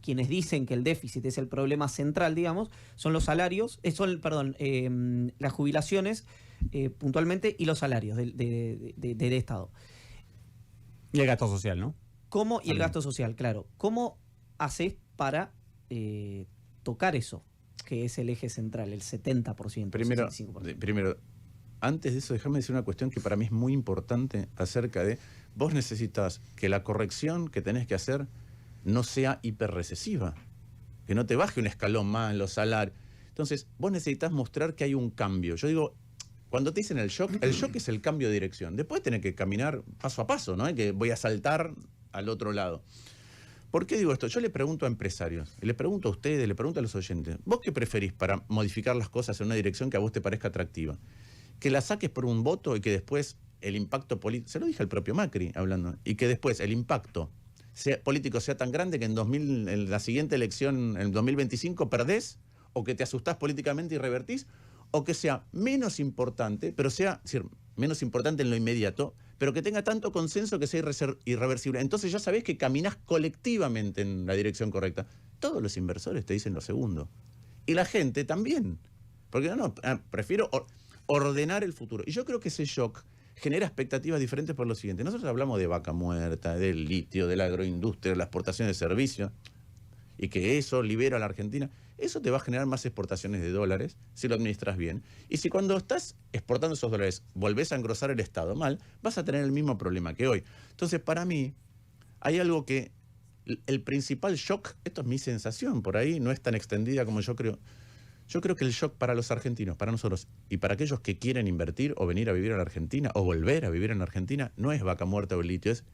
quienes dicen que el déficit es el problema central, digamos, son los salarios, las jubilaciones puntualmente y los salarios del Estado. Y el gasto social, ¿no? ¿Cómo? Y el gasto social, claro. ¿Cómo haces para tocar eso, que es el eje central, el 70%? Primero, 75%. Antes de eso, déjame decir una cuestión que para mí es muy importante acerca de, vos necesitas que la corrección que tenés que hacer no sea hiperrecesiva, que no te baje un escalón más en los salarios. Entonces, vos necesitas mostrar que hay un cambio. Yo digo, cuando te dicen el shock es el cambio de dirección. Después tenés que caminar paso a paso, ¿no? Que voy a saltar al otro lado. ¿Por qué digo esto? Yo le pregunto a empresarios, le pregunto a ustedes, le pregunto a los oyentes, ¿vos qué preferís para modificar las cosas en una dirección que a vos te parezca atractiva? ¿Que la saques por un voto y que después el impacto político, se lo dije al propio Macri hablando, y que después el impacto político sea tan grande que en la siguiente elección, en 2025, perdés, o que te asustás políticamente y revertís, o que sea menos importante, pero sea, es decir, menos importante en lo inmediato, pero que tenga tanto consenso que sea irreversible? Entonces ya sabés que caminás colectivamente en la dirección correcta. Todos los inversores te dicen lo segundo. Y la gente también. Porque prefiero ordenar el futuro. Y yo creo que ese shock genera expectativas diferentes por lo siguiente. Nosotros hablamos de vaca muerta, del litio, de la agroindustria, de la exportación de servicios, y que eso libera a la Argentina. Eso te va a generar más exportaciones de dólares si lo administras bien. Y si cuando estás exportando esos dólares volvés a engrosar el Estado mal, vas a tener el mismo problema que hoy. Entonces, para mí, hay algo que... El principal shock, esto es mi sensación, por ahí no es tan extendida como yo creo. Yo creo que el shock para los argentinos, para nosotros, y para aquellos que quieren invertir o venir a vivir a la Argentina, o volver a vivir en la Argentina, no es vaca muerta o el litio, es,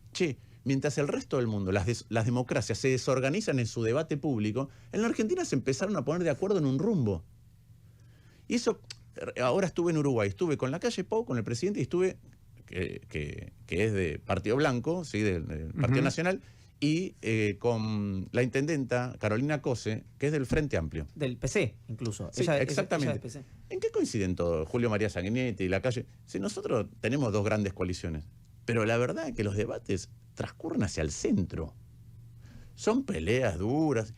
mientras el resto del mundo, las democracias se desorganizan en su debate público, en la Argentina se empezaron a poner de acuerdo en un rumbo. Y eso, ahora estuve en Uruguay, estuve con Lacalle Pou, con el presidente, y estuve, que es de Partido Blanco, ¿sí? del Partido Nacional, y con la intendenta Carolina Cose, que es del Frente Amplio. Del PC, incluso. Sí, exactamente. Ella es PC. ¿En qué coinciden todos? Julio María Sanguinetti y Lacalle. Si nosotros tenemos 2 grandes coaliciones, pero la verdad es que los debates transcurren hacia el centro. Son peleas duras,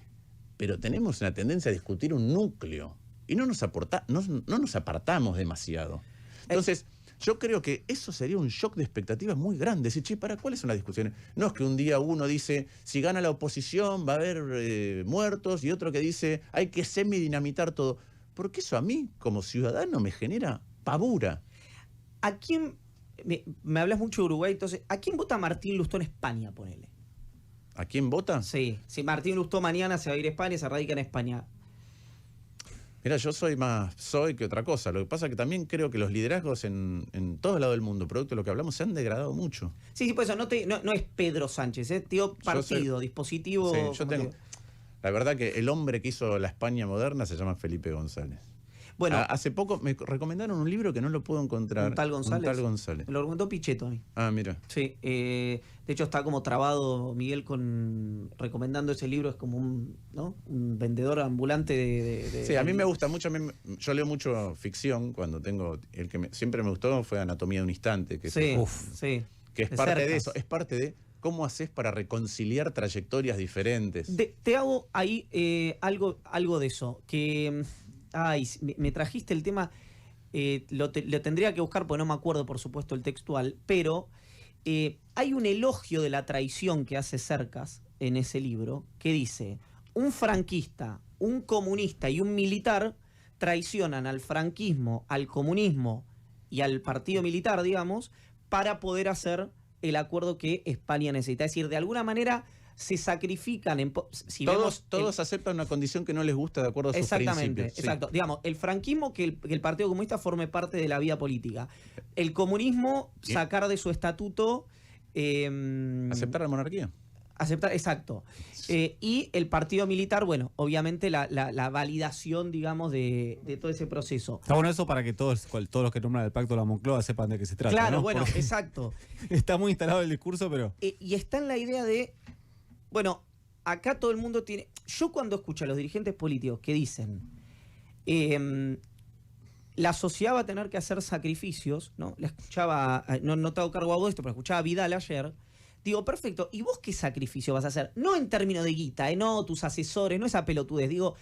pero tenemos una tendencia a discutir un núcleo y no nos apartamos demasiado. Entonces, yo creo que eso sería un shock de expectativas muy grande. Decir, ¿para cuáles son las discusiones? No es que un día uno dice, si gana la oposición va a haber muertos, y otro que dice, hay que semidinamitar todo. Porque eso a mí, como ciudadano, me genera pavura. ¿A quién... Me hablas mucho de Uruguay, entonces, ¿a quién vota Martín Lustó en España, ponele? ¿A quién vota? Sí, si Martín Lustó mañana se va a ir a España, se radica en España. Mira, yo soy más que otra cosa. Lo que pasa es que también creo que los liderazgos en todos lados del mundo, producto de lo que hablamos, se han degradado mucho. Sí, por eso no es Pedro Sánchez, tío, partido, dispositivo. Sí, yo tengo... La verdad que el hombre que hizo la España moderna se llama Felipe González. Bueno, hace poco me recomendaron un libro que no lo puedo encontrar. Un tal González. Un tal González. Me lo recomendó Pichetto a mí. Ah, mira. Sí, de hecho está como trabado Miguel recomendando ese libro, es como un vendedor ambulante de Sí, a mí me gusta mucho, yo leo mucho ficción cuando tengo, siempre me gustó fue Anatomía de un instante, que sí, que es parte de eso, es parte de cómo haces para reconciliar trayectorias diferentes. Te hago ahí algo de eso, que... me trajiste el tema, lo tendría que buscar porque no me acuerdo, por supuesto, el textual, pero hay un elogio de la traición que hace Cercas en ese libro, que dice, un franquista, un comunista y un militar traicionan al franquismo, al comunismo y al partido militar, digamos, para poder hacer el acuerdo que España necesita. Es decir, de alguna manera se sacrifican si todos aceptan una condición que no les gusta de acuerdo a sus principios. Exacto. Digamos, el franquismo, que el Partido Comunista forme parte de la vida política. El comunismo, sacar de su estatuto... aceptar la monarquía. Aceptar, exacto. Y el partido militar, bueno, obviamente la validación, digamos, de todo ese proceso. Está bueno eso para que todos los que nombran el pacto de la Moncloa sepan de qué se trata. Claro, ¿no? bueno, Porque exacto. está muy instalado el discurso, pero... Y está en la idea de, bueno, acá todo el mundo tiene... Yo cuando escucho a los dirigentes políticos que dicen, la sociedad va a tener que hacer sacrificios, ¿no? La escuchaba, no te hago cargo a vos de esto, pero escuchaba a Vidal ayer. Digo, perfecto, ¿y vos qué sacrificio vas a hacer? No en términos de guita, no tus asesores, no esa pelotudez. Digo,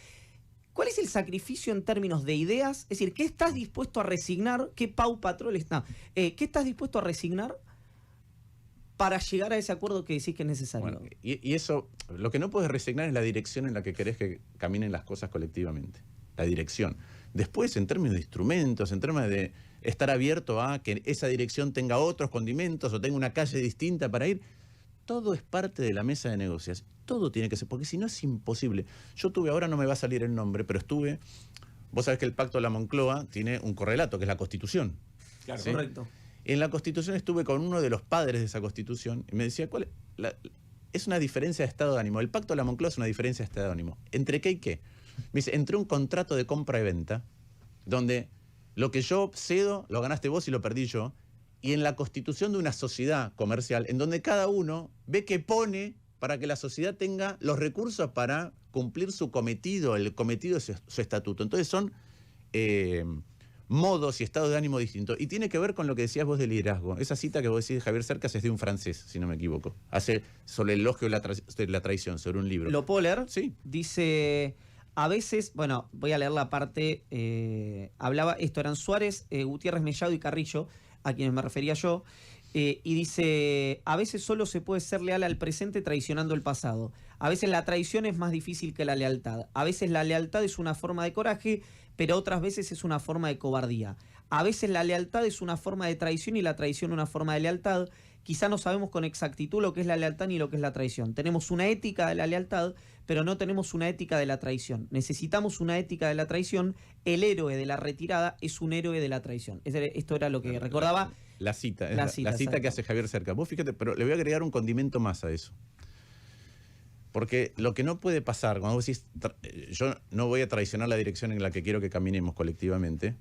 ¿cuál es el sacrificio en términos de ideas? Es decir, ¿qué estás dispuesto a resignar? ¿Qué Pau Patrol está? ¿Qué estás dispuesto a resignar para llegar a ese acuerdo que decís que es necesario? Bueno, y eso, lo que no puedes resignar es la dirección en la que querés que caminen las cosas colectivamente. La dirección. Después, en términos de instrumentos, en términos de estar abierto a que esa dirección tenga otros condimentos o tenga una calle distinta para ir, todo es parte de la mesa de negociación. Todo tiene que ser, porque si no es imposible. Yo tuve, ahora no me va a salir el nombre, pero estuve... Vos sabés que el Pacto de la Moncloa tiene un correlato, que es la Constitución. Claro, ¿sí? Correcto. En la Constitución estuve con uno de los padres de esa Constitución y me decía, ¿cuál es una diferencia de estado de ánimo? El Pacto de la Moncloa es una diferencia de estado de ánimo. ¿Entre qué y qué? Me dice, entre un contrato de compra y venta, donde lo que yo cedo lo ganaste vos y lo perdí yo, y en la constitución de una sociedad comercial, en donde cada uno ve que pone para que la sociedad tenga los recursos para cumplir su cometido, el cometido de su estatuto. Entonces son modos y estados de ánimo distintos. Y tiene que ver con lo que decías vos del liderazgo. Esa cita que vos decís de Javier Cercas es de un francés, si no me equivoco. Hace sobre el elogio de la traición, sobre un libro. ¿Lo puedo leer? Sí. Dice... A veces, bueno, voy a leer la parte, hablaba, esto eran Suárez, Gutiérrez, Mellado y Carrillo, a quienes me refería yo, y dice, a veces solo se puede ser leal al presente traicionando el pasado. A veces la traición es más difícil que la lealtad. A veces la lealtad es una forma de coraje, pero otras veces es una forma de cobardía. A veces la lealtad es una forma de traición y la traición una forma de lealtad. Quizá no sabemos con exactitud lo que es la lealtad ni lo que es la traición. Tenemos una ética de la lealtad, pero no tenemos una ética de la traición. Necesitamos una ética de la traición. El héroe de la retirada es un héroe de la traición. Esto era lo que recordaba. La cita que hace Javier Cercas. Vos fíjate, pero le voy a agregar un condimento más a eso. Porque lo que no puede pasar, cuando vos decís, yo no voy a traicionar la dirección en la que quiero que caminemos colectivamente,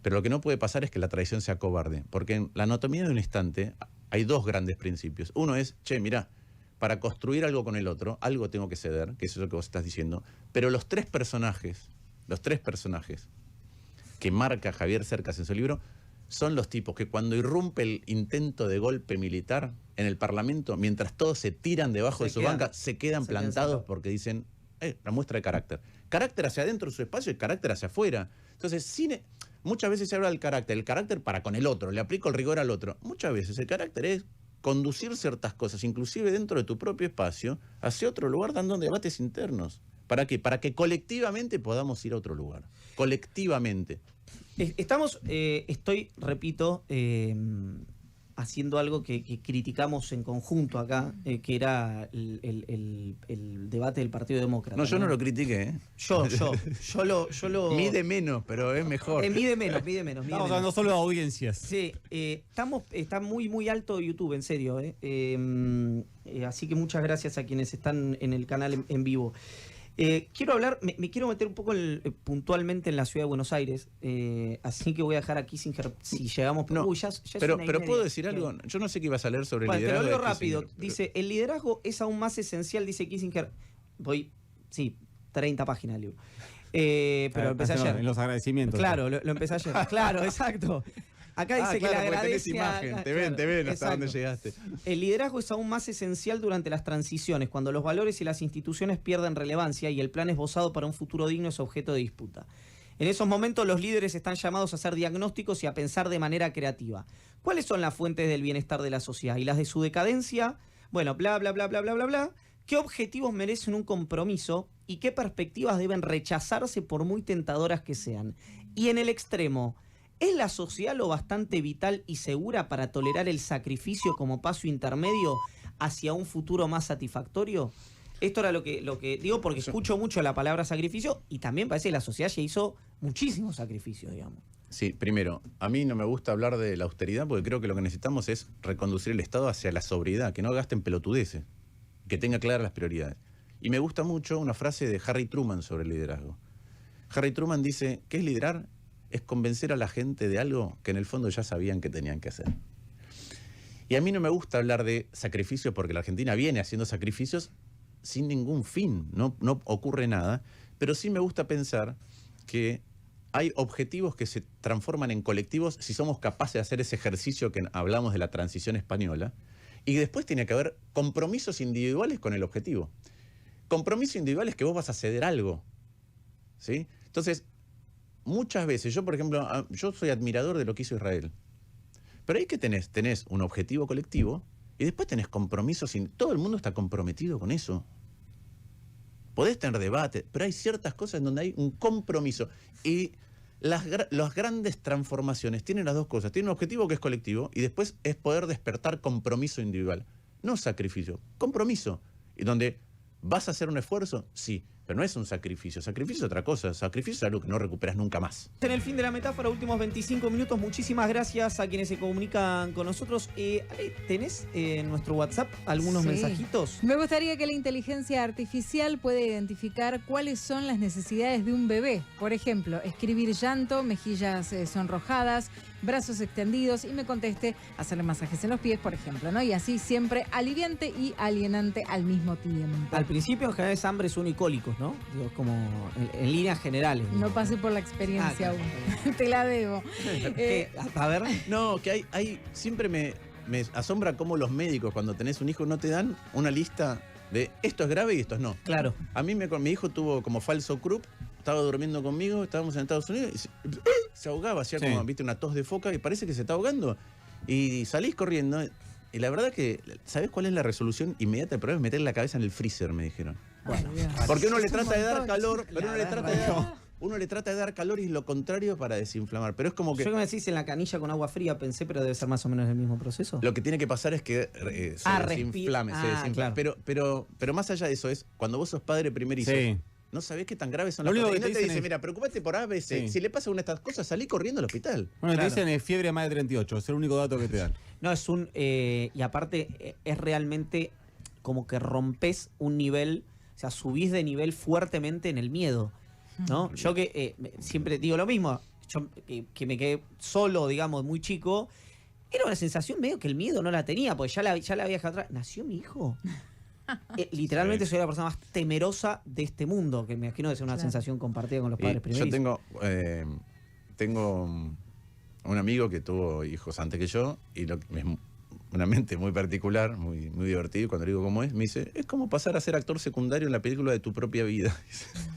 pero lo que no puede pasar es que la traición sea cobarde. Porque en la anatomía de un instante hay dos grandes principios. Uno es, mirá, para construir algo con el otro, algo tengo que ceder, que eso es lo que vos estás diciendo. Pero los tres personajes que marca Javier Cercas en su libro, son los tipos que cuando irrumpe el intento de golpe militar en el Parlamento, mientras todos se tiran debajo de su banca, se quedan plantados porque dicen, la muestra de carácter. Carácter hacia adentro de su espacio y carácter hacia afuera. Entonces, muchas veces se habla del carácter, el carácter para con el otro, le aplico el rigor al otro. Muchas veces el carácter es conducir ciertas cosas, inclusive dentro de tu propio espacio, hacia otro lugar dando debates internos. ¿Para qué? Para que colectivamente podamos ir a otro lugar. Colectivamente. Repito, haciendo algo que criticamos en conjunto acá, que era el debate del Partido Demócrata. No, yo no lo critiqué, ¿eh? Yo lo... Mide menos, pero es mejor. Mide menos. Estamos hablando solo de audiencias. Sí, está muy, muy alto YouTube, en serio. Así que muchas gracias a quienes están en el canal en vivo. Quiero hablar, me quiero meter un poco puntualmente en la ciudad de Buenos Aires, así que voy a dejar a Kissinger si llegamos. No, ya pero ¿puedo decir algo? Yo no sé qué ibas a leer sobre el liderazgo. Pero lo leo rápido. Dice, el liderazgo es aún más esencial, dice Kissinger. 30 páginas del libro. Pero empecé ayer. En los agradecimientos. Claro, lo empecé ayer. Claro, exacto. Acá dice que le agradece imagen. Te ven hasta dónde llegaste. El liderazgo es aún más esencial durante las transiciones, cuando los valores y las instituciones pierden relevancia y el plan esbozado para un futuro digno es objeto de disputa. En esos momentos los líderes están llamados a hacer diagnósticos y a pensar de manera creativa. ¿Cuáles son las fuentes del bienestar de la sociedad y las de su decadencia? Bueno, bla, bla, bla, bla, bla, bla, bla. ¿Qué objetivos merecen un compromiso y qué perspectivas deben rechazarse por muy tentadoras que sean? Y en el extremo, ¿es la sociedad lo bastante vital y segura para tolerar el sacrificio como paso intermedio hacia un futuro más satisfactorio? Esto era lo que digo porque escucho mucho la palabra sacrificio y también parece que la sociedad ya hizo muchísimos sacrificios, digamos. Sí, primero, a mí no me gusta hablar de la austeridad porque creo que lo que necesitamos es reconducir el Estado hacia la sobriedad, que no gasten pelotudeces, que tenga claras las prioridades. Y me gusta mucho una frase de Harry Truman sobre el liderazgo. Harry Truman dice, ¿qué es liderar? Es convencer a la gente de algo que en el fondo ya sabían que tenían que hacer. Y a mí no me gusta hablar de sacrificios porque la Argentina viene haciendo sacrificios sin ningún fin, no ocurre nada, pero sí me gusta pensar que hay objetivos que se transforman en colectivos si somos capaces de hacer ese ejercicio que hablamos de la transición española, y después tiene que haber compromisos individuales con el objetivo. Compromisos individuales que vos vas a ceder algo, ¿sí? Entonces, muchas veces, yo por ejemplo, yo soy admirador de lo que hizo Israel, pero ahí que tenés un objetivo colectivo y después tenés compromisos, todo el mundo está comprometido con eso. Podés tener debate, pero hay ciertas cosas en donde hay un compromiso. Y las grandes transformaciones tienen las dos cosas. Tienen un objetivo que es colectivo y después es poder despertar compromiso individual. No sacrificio, compromiso. Y donde vas a hacer un esfuerzo, sí, pero no es un sacrificio. Sacrificio es otra cosa. Sacrificio es algo que no recuperas nunca más. En el fin de la metáfora, últimos 25 minutos. Muchísimas gracias a quienes se comunican con nosotros. Ale, ¿tenés en nuestro WhatsApp algunos mensajitos? Me gustaría que la inteligencia artificial pueda identificar cuáles son las necesidades de un bebé. Por ejemplo, escribir llanto, mejillas sonrojadas, brazos extendidos, y me conteste hacerle masajes en los pies, por ejemplo, ¿no? Y así siempre aliviante y alienante al mismo tiempo. Al principio en general es hambre, sueño y cólicos, ¿no? Digo, como en líneas generales. No pasé por la experiencia aún. Te la debo. A ver. No, que hay siempre me asombra cómo los médicos cuando tenés un hijo no te dan una lista de esto es grave y esto es no. Claro. A mí mi hijo tuvo como falso croup, estaba durmiendo conmigo, estábamos en Estados Unidos y se ahogaba, hacía como, viste, una tos de foca y parece que se está ahogando. Y salís corriendo y la verdad que, ¿sabés cuál es la resolución inmediata del problema? Es meter la cabeza en el freezer, me dijeron. Bueno, porque uno le trata de dar calor, pero uno le trata de dar calor y lo contrario para desinflamar. Pero es como que... Yo que me decís en la canilla con agua fría pensé, pero debe ser más o menos el mismo proceso. Lo que tiene que pasar es que se desinflame. Claro. Pero más allá de eso es, cuando vos sos padre primerizo, no sabés qué tan graves son las cosas. Y no te dice, mira, preocupate por ABC. Sí. Si le pasa una de estas cosas, salí corriendo al hospital. Bueno, te dicen fiebre a más de 38, es el único dato que te dan. No, es un... y aparte es realmente como que rompes un nivel, o sea, subís de nivel fuertemente en el miedo, ¿no? Yo que siempre digo lo mismo, yo que me quedé solo, digamos, muy chico, era una sensación medio que el miedo no la tenía, porque ya la había dejado atrás. ¿Nació mi hijo? Literalmente soy la persona más temerosa de este mundo, que me imagino que es una sensación compartida con los padres primerizos. Yo tengo un amigo que tuvo hijos antes que yo y es una mente muy particular, muy, muy divertido, y cuando le digo cómo es, me dice, es como pasar a ser actor secundario en la película de tu propia vida.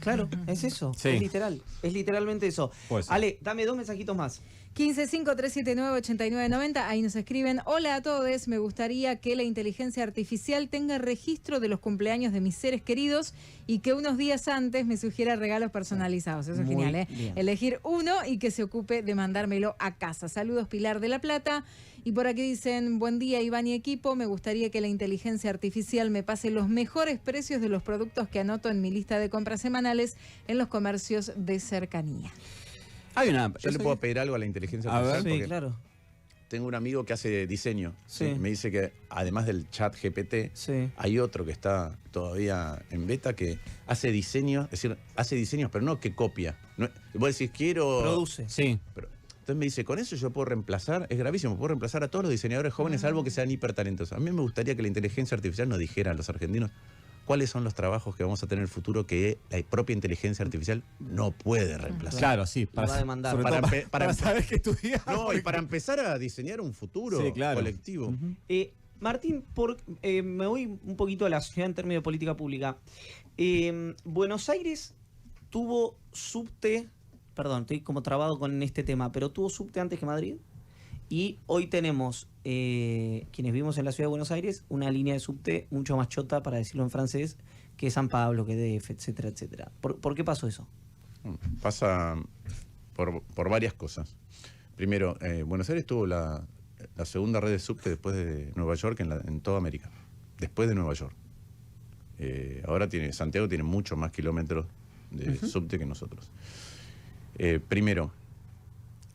Claro, es eso, es literal, es literalmente eso. Pues, Ale, dame 2 mensajitos más. 1553798990, ahí nos escriben: hola a todos, me gustaría que la inteligencia artificial tenga registro de los cumpleaños de mis seres queridos y que unos días antes me sugiera regalos personalizados. Eso es genial, ¿eh? Bien. Elegir uno y que se ocupe de mandármelo a casa. Saludos, Pilar de la Plata. Y por aquí dicen: buen día, Iván y equipo, me gustaría que la inteligencia artificial me pase los mejores precios de los productos que anoto en mi lista de compras semanales en los comercios de cercanía. Yo le puedo pedir algo a la inteligencia artificial. Sí, claro. Tengo un amigo que hace diseño. Sí. Me dice que además del chat GPT, hay otro que está todavía en beta que hace diseños, es decir, hace diseños, pero no que copia. No, vos decís, quiero... Produce. Sí. Entonces me dice, con eso yo puedo reemplazar, es gravísimo, puedo reemplazar a todos los diseñadores jóvenes, salvo que sean hipertalentosos. A mí me gustaría que la inteligencia artificial nos dijera a los argentinos cuáles son los trabajos que vamos a tener en el futuro que la propia inteligencia artificial no puede reemplazar. Claro, sí. Para demandar. Para saber qué estudiar. No, y para empezar a diseñar un futuro colectivo. Martín, me voy un poquito a la sociedad en términos de política pública. Buenos Aires tuvo subte, perdón, estoy como trabado con este tema, pero tuvo subte antes que Madrid. Y hoy tenemos, quienes vivimos en la ciudad de Buenos Aires, una línea de subte mucho más chota, para decirlo en francés, que San Pablo, que DF, etcétera, etcétera. ¿Por qué pasó eso? Pasa por varias cosas. Primero, Buenos Aires tuvo la segunda red de subte después de Nueva York en toda América. después de Nueva York. Ahora Santiago tiene mucho más kilómetros de subte que nosotros. Primero,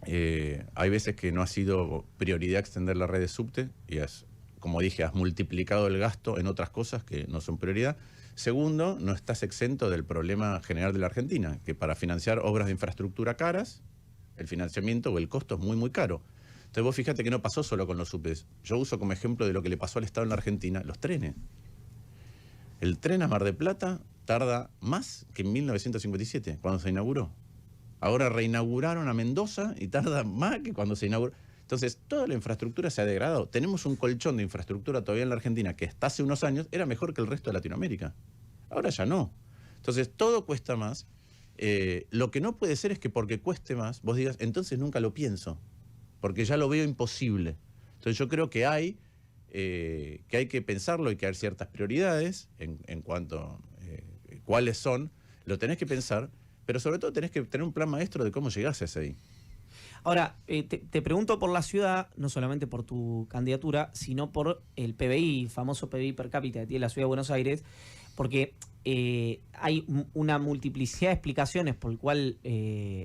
hay veces que no ha sido prioridad extender la red de subte y como dije, has multiplicado el gasto en otras cosas que no son prioridad. Segundo, no estás exento del problema general de la Argentina, que para financiar obras de infraestructura caras, el financiamiento o el costo es muy, muy caro. Entonces vos fíjate que no pasó solo con los subtes. Yo uso como ejemplo de lo que le pasó al Estado en la Argentina, los trenes. El tren a Mar del Plata tarda más que en 1957, cuando se inauguró. Ahora reinauguraron a Mendoza y tarda más que cuando se inauguró. Entonces, toda la infraestructura se ha degradado. Tenemos un colchón de infraestructura todavía en la Argentina que hasta hace unos años era mejor que el resto de Latinoamérica. Ahora ya no. Entonces, todo cuesta más. Lo que no puede ser es que porque cueste más, vos digas, entonces nunca lo pienso, porque ya lo veo imposible. Entonces, yo creo que hay que pensarlo y que hay ciertas prioridades en cuanto a cuáles son. Lo tenés que pensar, pero sobre todo tenés que tener un plan maestro de cómo llegás a ese ahí. Ahora, te pregunto por la ciudad, no solamente por tu candidatura, sino por el PBI, famoso PBI per cápita que tiene la ciudad de Buenos Aires, porque hay una multiplicidad de explicaciones por el cual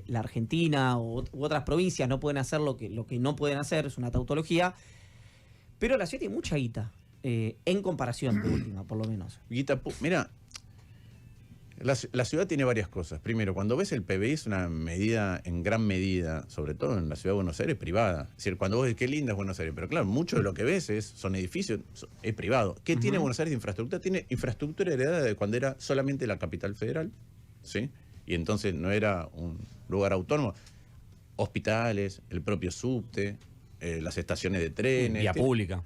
la Argentina u otras provincias no pueden hacer lo que no pueden hacer, es una tautología, pero la ciudad tiene mucha guita, en comparación de última, por lo menos. Guita, mira, la ciudad tiene varias cosas. Primero, cuando ves el PBI es una medida, en gran medida, sobre todo en la ciudad de Buenos Aires, privada. Es decir, cuando vos ves qué linda es Buenos Aires, pero claro, mucho de lo que ves son edificios, es privado. ¿Qué tiene Buenos Aires de infraestructura? Tiene infraestructura heredada de cuando era solamente la capital federal, ¿sí? Y entonces no era un lugar autónomo. Hospitales, el propio subte, las estaciones de trenes. Vía pública.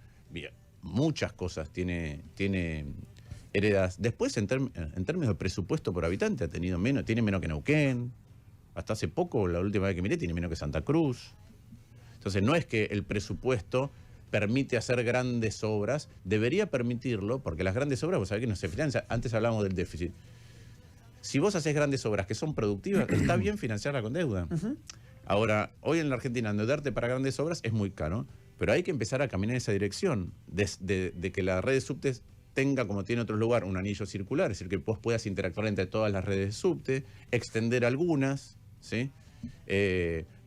Muchas cosas tiene heredas. Después, en términos de presupuesto por habitante, tiene menos que Neuquén. Hasta hace poco, la última vez que miré, tiene menos que Santa Cruz. Entonces, no es que el presupuesto permite hacer grandes obras, debería permitirlo, porque las grandes obras, vos sabés que no se financian. Antes hablábamos del déficit. Si vos haces grandes obras que son productivas, está bien financiarla con deuda. Ahora, hoy en la Argentina, endeudarte para grandes obras es muy caro, pero hay que empezar a caminar en esa dirección, de que la red de subtes tenga, como tiene otro lugar, un anillo circular, es decir, que vos puedas interactuar entre todas las redes de subte, extender algunas, ¿sí?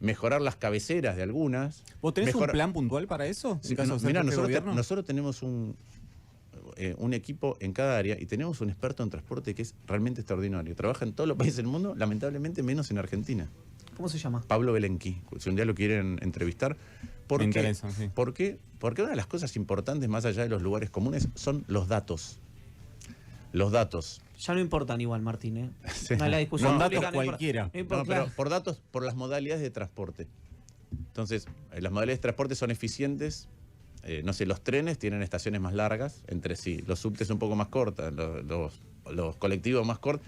Mejorar las cabeceras de algunas. ¿Vos tenés un plan puntual para eso? Sí, mirá, nosotros tenemos un equipo en cada área y tenemos un experto en transporte que es realmente extraordinario. Trabaja en todos los países del mundo, lamentablemente menos en Argentina. ¿Cómo se llama? Pablo Belenqui, si un día lo quieren entrevistar. Me interesa, sí. ¿Por qué? Porque una de las cosas importantes, más allá de los lugares comunes, son los datos. Los datos. Ya no importan igual, Martín, ¿eh? Sí. No hay la discusión. Con datos cualquiera. No, pero por datos, por las modalidades de transporte. Entonces, las modalidades de transporte son eficientes. No sé, los trenes tienen estaciones más largas entre sí. Los subtes un poco más cortas, los colectivos más cortos.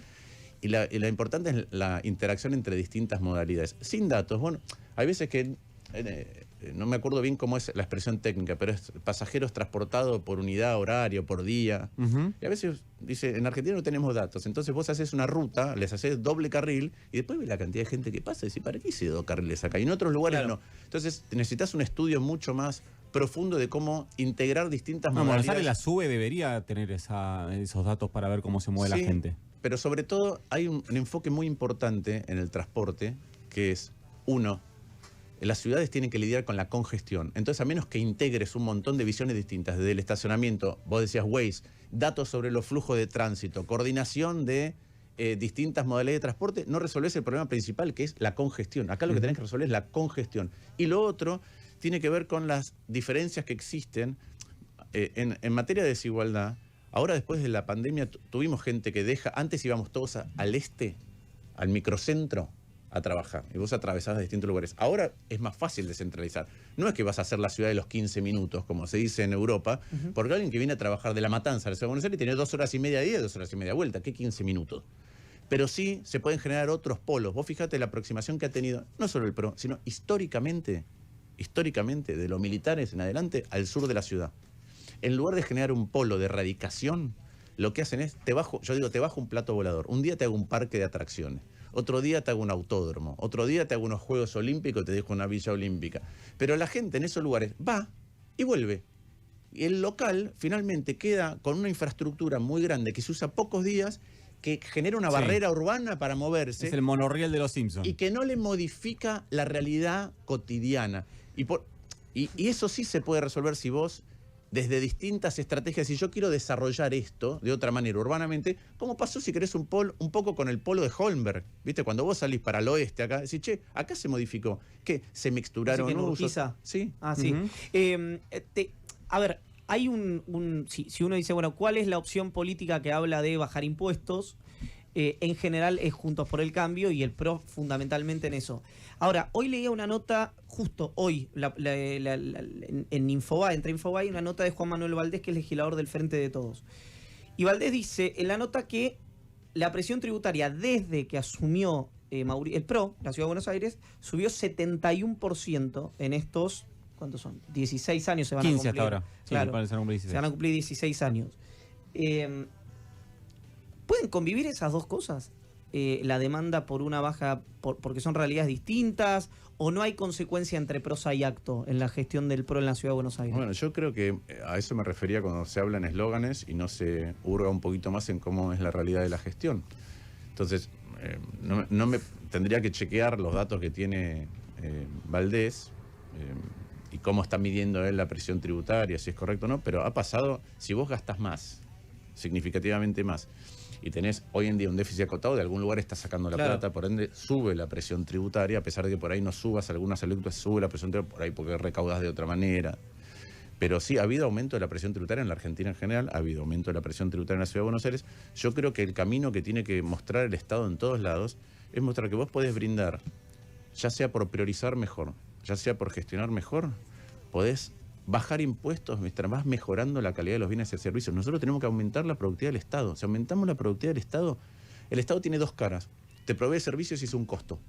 Y la importante es la interacción entre distintas modalidades. Sin datos, bueno, hay veces que, no me acuerdo bien cómo es la expresión técnica, pero es pasajeros transportados por unidad, horario, por día. Y a veces dice, en Argentina no tenemos datos. Entonces vos haces una ruta, les haces doble carril y después ves la cantidad de gente que pasa y decís, ¿para qué hice dos carriles acá? Y en otros lugares no. Entonces necesitas un estudio mucho más profundo de cómo integrar distintas modalidades. Buenos Aires, la SUBE debería tener esos datos para ver cómo se mueve la gente. Pero sobre todo hay un enfoque muy importante en el transporte, que es, uno, las ciudades tienen que lidiar con la congestión. Entonces, a menos que integres un montón de visiones distintas, desde el estacionamiento, vos decías Waze, datos sobre los flujos de tránsito, coordinación de distintas modalidades de transporte, no resolvés el problema principal, que es la congestión. Acá lo que tenés que resolver es la congestión. Y lo otro tiene que ver con las diferencias que existen en materia de desigualdad. Ahora, después de la pandemia, tuvimos gente que antes íbamos todos al este, al microcentro, a trabajar. Y vos atravesabas distintos lugares. Ahora es más fácil descentralizar. No es que vas a hacer la ciudad de los 15 minutos, como se dice en Europa, porque alguien que viene a trabajar de La Matanza a la ciudad de Buenos Aires tiene 2 horas y media de ida y 2 horas y media de vuelta. ¿Qué 15 minutos? Pero sí se pueden generar otros polos. Vos fíjate la aproximación que ha tenido, no solo el PRO, sino históricamente, de los militares en adelante, al sur de la ciudad. En lugar de generar un polo de erradicación, lo que hacen es, te bajo un plato volador. Un día te hago un parque de atracciones. Otro día te hago un autódromo. Otro día te hago unos Juegos Olímpicos y te dejo una villa olímpica. Pero la gente en esos lugares va y vuelve. Y el local finalmente queda con una infraestructura muy grande que se usa pocos días, que genera una barrera urbana para moverse. Es el monorriel de los Simpsons. Y que no le modifica la realidad cotidiana. Y eso sí se puede resolver si vos, desde distintas estrategias, si yo quiero desarrollar esto de otra manera urbanamente, como pasó, si querés, un poco con el polo de Holmberg. ¿Viste? Cuando vos salís para el oeste acá, decís, che, acá se modificó. ¿Qué? Se mixturaron usos. Sí. Ah, sí. A ver, hay si uno dice, bueno, ¿cuál es la opción política que habla de bajar impuestos? En general es Juntos por el Cambio y el PRO fundamentalmente en eso. Ahora, hoy leía una nota, justo hoy, en Infobae, entre Infobae, una nota de Juan Manuel Valdés, que es legislador del Frente de Todos. Y Valdés dice en la nota que la presión tributaria desde que asumió el PRO, la Ciudad de Buenos Aires, subió 71% en estos... ¿Cuántos son? 16 años se van a cumplir. 15 hasta ahora. Claro, Sí, se van a cumplir 16 años. ¿Pueden convivir esas dos cosas? La demanda por una baja, porque son realidades distintas, o no hay consecuencia entre prosa y acto en la gestión del PRO en la Ciudad de Buenos Aires. Bueno, yo creo que a eso me refería cuando se habla en eslóganes y no se hurga un poquito más en cómo es la realidad de la gestión. Entonces, no me tendría que chequear los datos que tiene Valdés y cómo está midiendo él la presión tributaria, si es correcto o no, pero ha pasado, si vos gastás más, significativamente más, y tenés hoy en día un déficit acotado, de algún lugar estás sacando la plata, por ende sube la presión tributaria, a pesar de que por ahí no subas algunas alícuotas, sube la presión tributaria, por ahí porque recaudas de otra manera. Pero sí, ha habido aumento de la presión tributaria en la Argentina en general, ha habido aumento de la presión tributaria en la Ciudad de Buenos Aires. Yo creo que el camino que tiene que mostrar el Estado en todos lados es mostrar que vos podés brindar, ya sea por priorizar mejor, ya sea por gestionar mejor, podés bajar impuestos mientras vas mejorando la calidad de los bienes y servicios. Nosotros tenemos que aumentar la productividad del Estado. Si aumentamos la productividad del Estado, el Estado tiene dos caras. Te provee servicios y es un costo.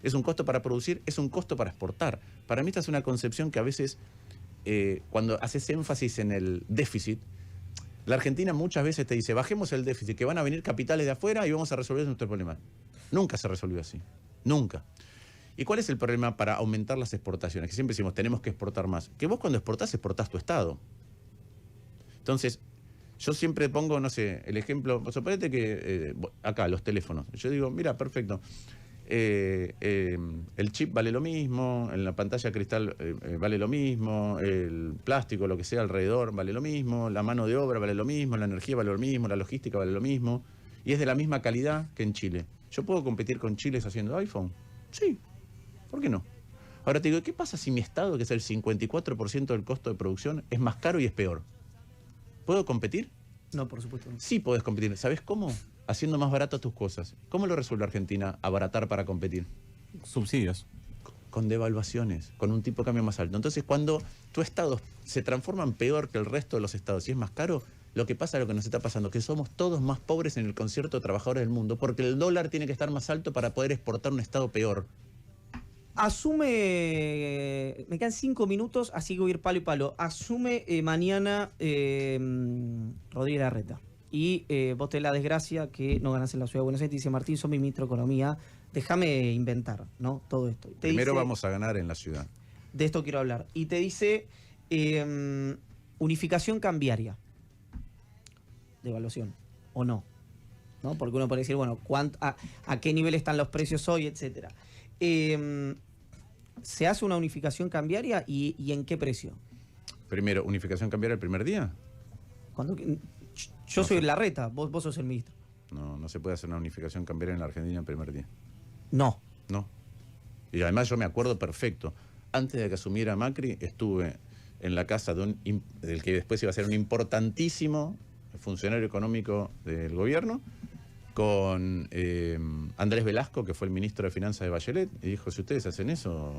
Es un costo para producir, es un costo para exportar. Para mí esta es una concepción que a veces, cuando haces énfasis en el déficit, la Argentina muchas veces te dice, bajemos el déficit, que van a venir capitales de afuera y vamos a resolver nuestro problema. Nunca se resolvió así. Nunca. ¿Y cuál es el problema para aumentar las exportaciones? Que siempre decimos, tenemos que exportar más. Que vos cuando exportás tu Estado. Entonces, yo siempre pongo, no sé, el ejemplo, suponete que acá, los teléfonos. Yo digo, mira, perfecto. El chip vale lo mismo, en la pantalla cristal vale lo mismo, el plástico, lo que sea alrededor, vale lo mismo, la mano de obra vale lo mismo, la energía vale lo mismo, la logística vale lo mismo. Y es de la misma calidad que en Chile. ¿Yo puedo competir con Chile haciendo iPhone? Sí. ¿Por qué no? Ahora te digo, ¿qué pasa si mi Estado, que es el 54% del costo de producción, es más caro y es peor? ¿Puedo competir? No, por supuesto no. Sí podés competir. ¿Sabés cómo? Haciendo más baratas tus cosas. ¿Cómo lo resuelve Argentina? Abaratar para competir. Subsidios. Con devaluaciones, con un tipo de cambio más alto. Entonces, cuando tu Estado se transforma en peor que el resto de los estados y es más caro, lo que pasa, lo que nos está pasando, que somos todos más pobres en el concierto de trabajadores del mundo, porque el dólar tiene que estar más alto para poder exportar un Estado peor. Asume, me quedan 5 minutos, así que voy a ir palo y palo. Asume mañana Rodríguez Larreta. Y vos tenés la desgracia que no ganás en la Ciudad de Buenos Aires. Dice, Martín, sos mi ministro de Economía, déjame inventar, ¿no? Todo esto. Primero vamos a ganar en la ciudad. De esto quiero hablar. Y te dice unificación cambiaria. Devaluación, ¿o no? ¿No? Porque uno puede decir, bueno, a qué nivel están los precios hoy, etcétera. ¿Se hace una unificación cambiaria y en qué precio? Primero, ¿unificación cambiaria el primer día? Yo soy Larreta, vos sos el ministro. No se puede hacer una unificación cambiaria en la Argentina el primer día. No. Y además yo me acuerdo perfecto. Antes de que asumiera Macri, estuve en la casa del que después iba a ser un importantísimo funcionario económico del gobierno, con Andrés Velasco, que fue el ministro de Finanzas de Bachelet, y dijo, si ustedes hacen eso,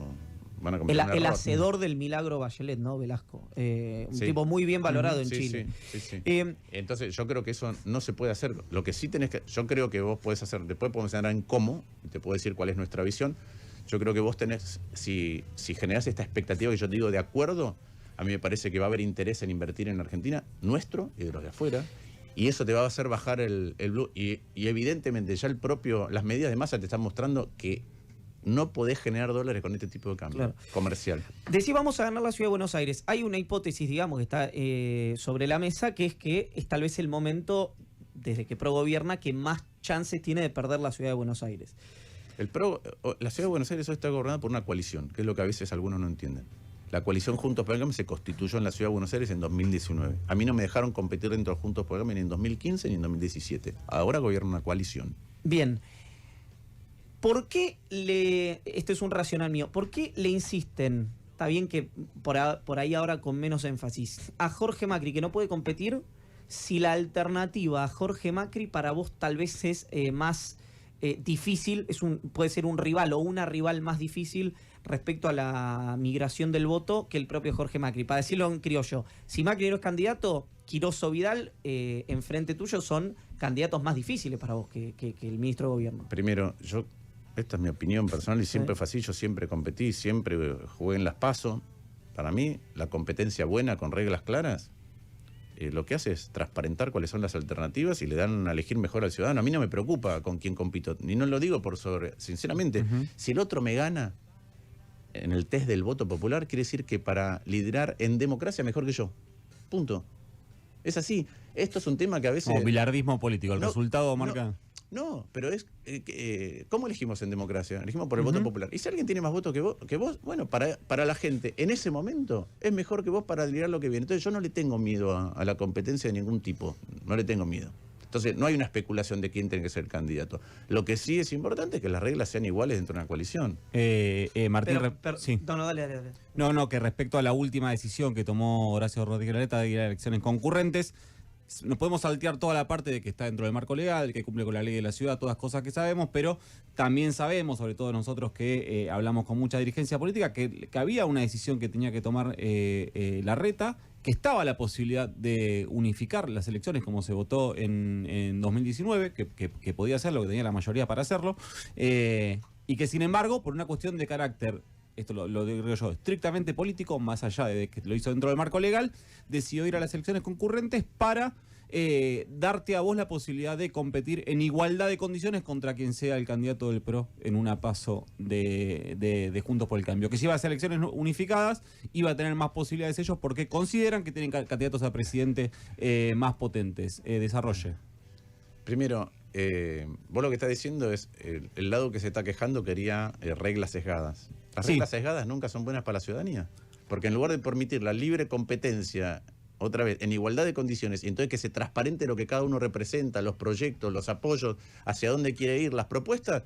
van a cometer un error. El hacedor del milagro Bachelet, ¿no? Velasco. Un tipo muy bien valorado en Chile. Sí. Entonces, yo creo que eso no se puede hacer. Lo que sí tenés que... Yo creo que vos podés hacer... Después podemos hablar en cómo, y te puedo decir cuál es nuestra visión. Yo creo que vos tenés... Si generás esta expectativa que yo te digo de acuerdo, a mí me parece que va a haber interés en invertir en Argentina, nuestro y de los de afuera. Y eso te va a hacer bajar el blue. Y evidentemente ya las medidas de masa te están mostrando que No podés generar dólares con este tipo de cambio comercial. Decís, vamos a ganar la Ciudad de Buenos Aires. Hay una hipótesis, digamos, que está sobre la mesa, que es que es tal vez el momento, desde que PRO gobierna, que más chances tiene de perder la Ciudad de Buenos Aires. La Ciudad de Buenos Aires hoy está gobernada por una coalición, que es lo que a veces algunos no entienden. La coalición Juntos por el Cambio se constituyó en la Ciudad de Buenos Aires en 2019. A mí no me dejaron competir dentro de Juntos por el Cambio ni en 2015 ni en 2017. Ahora gobierna una coalición. Bien. ¿Por qué esto es un racional mío, por qué le insisten, está bien que por ahí ahora con menos énfasis, a Jorge Macri, que no puede competir, si la alternativa a Jorge Macri para vos tal vez es más difícil, puede ser un rival o una rival más difícil respecto a la migración del voto que el propio Jorge Macri? Para decirlo en criollo, si Macri no es candidato, Quirós o Vidal, enfrente tuyo, son candidatos más difíciles para vos que el ministro de Gobierno. Primero, esta es mi opinión personal y siempre fue así, yo siempre competí, siempre jugué en las PASO. Para mí, la competencia buena con reglas claras, lo que hace es transparentar cuáles son las alternativas y le dan a elegir mejor al ciudadano. A mí no me preocupa con quién compito, ni no lo digo por sobre... Sinceramente, si el otro me gana en el test del voto popular, quiere decir que para liderar en democracia mejor que yo. Punto. Es así. Esto es un tema que a veces... Como bilardismo político, el resultado marca... No, pero es... ¿cómo elegimos en democracia? Elegimos por el voto popular. Y si alguien tiene más votos que vos, bueno, para la gente, en ese momento, es mejor que vos para liderar lo que viene. Entonces yo no le tengo miedo a la competencia de ningún tipo. No le tengo miedo. Entonces no hay una especulación de quién tiene que ser candidato. Lo que sí es importante es que las reglas sean iguales dentro de una coalición. Martín... sí. No, dale. No, que respecto a la última decisión que tomó Horacio Rodríguez Larreta de ir a elecciones concurrentes, nos podemos saltear toda la parte de que está dentro del marco legal, que cumple con la ley de la ciudad, todas cosas que sabemos, pero también sabemos, sobre todo nosotros que hablamos con mucha dirigencia política, que había una decisión que tenía que tomar Larreta, que estaba la posibilidad de unificar las elecciones como se votó en 2019, que podía hacerlo, que tenía la mayoría para hacerlo, y que sin embargo, por una cuestión de carácter, esto lo digo yo, estrictamente político, más allá de que lo hizo dentro del marco legal, decidió ir a las elecciones concurrentes para darte a vos la posibilidad de competir en igualdad de condiciones contra quien sea el candidato del PRO en una PASO de Juntos por el Cambio. Que si iba a hacer elecciones unificadas, iba a tener más posibilidades ellos porque consideran que tienen candidatos a presidente más potentes. Desarrolle. Primero, vos lo que estás diciendo es el lado que se está quejando quería reglas sesgadas. Las reglas sesgadas nunca son buenas para la ciudadanía, porque en lugar de permitir la libre competencia, otra vez, en igualdad de condiciones, y entonces que se transparente lo que cada uno representa, los proyectos, los apoyos, hacia dónde quiere ir, las propuestas,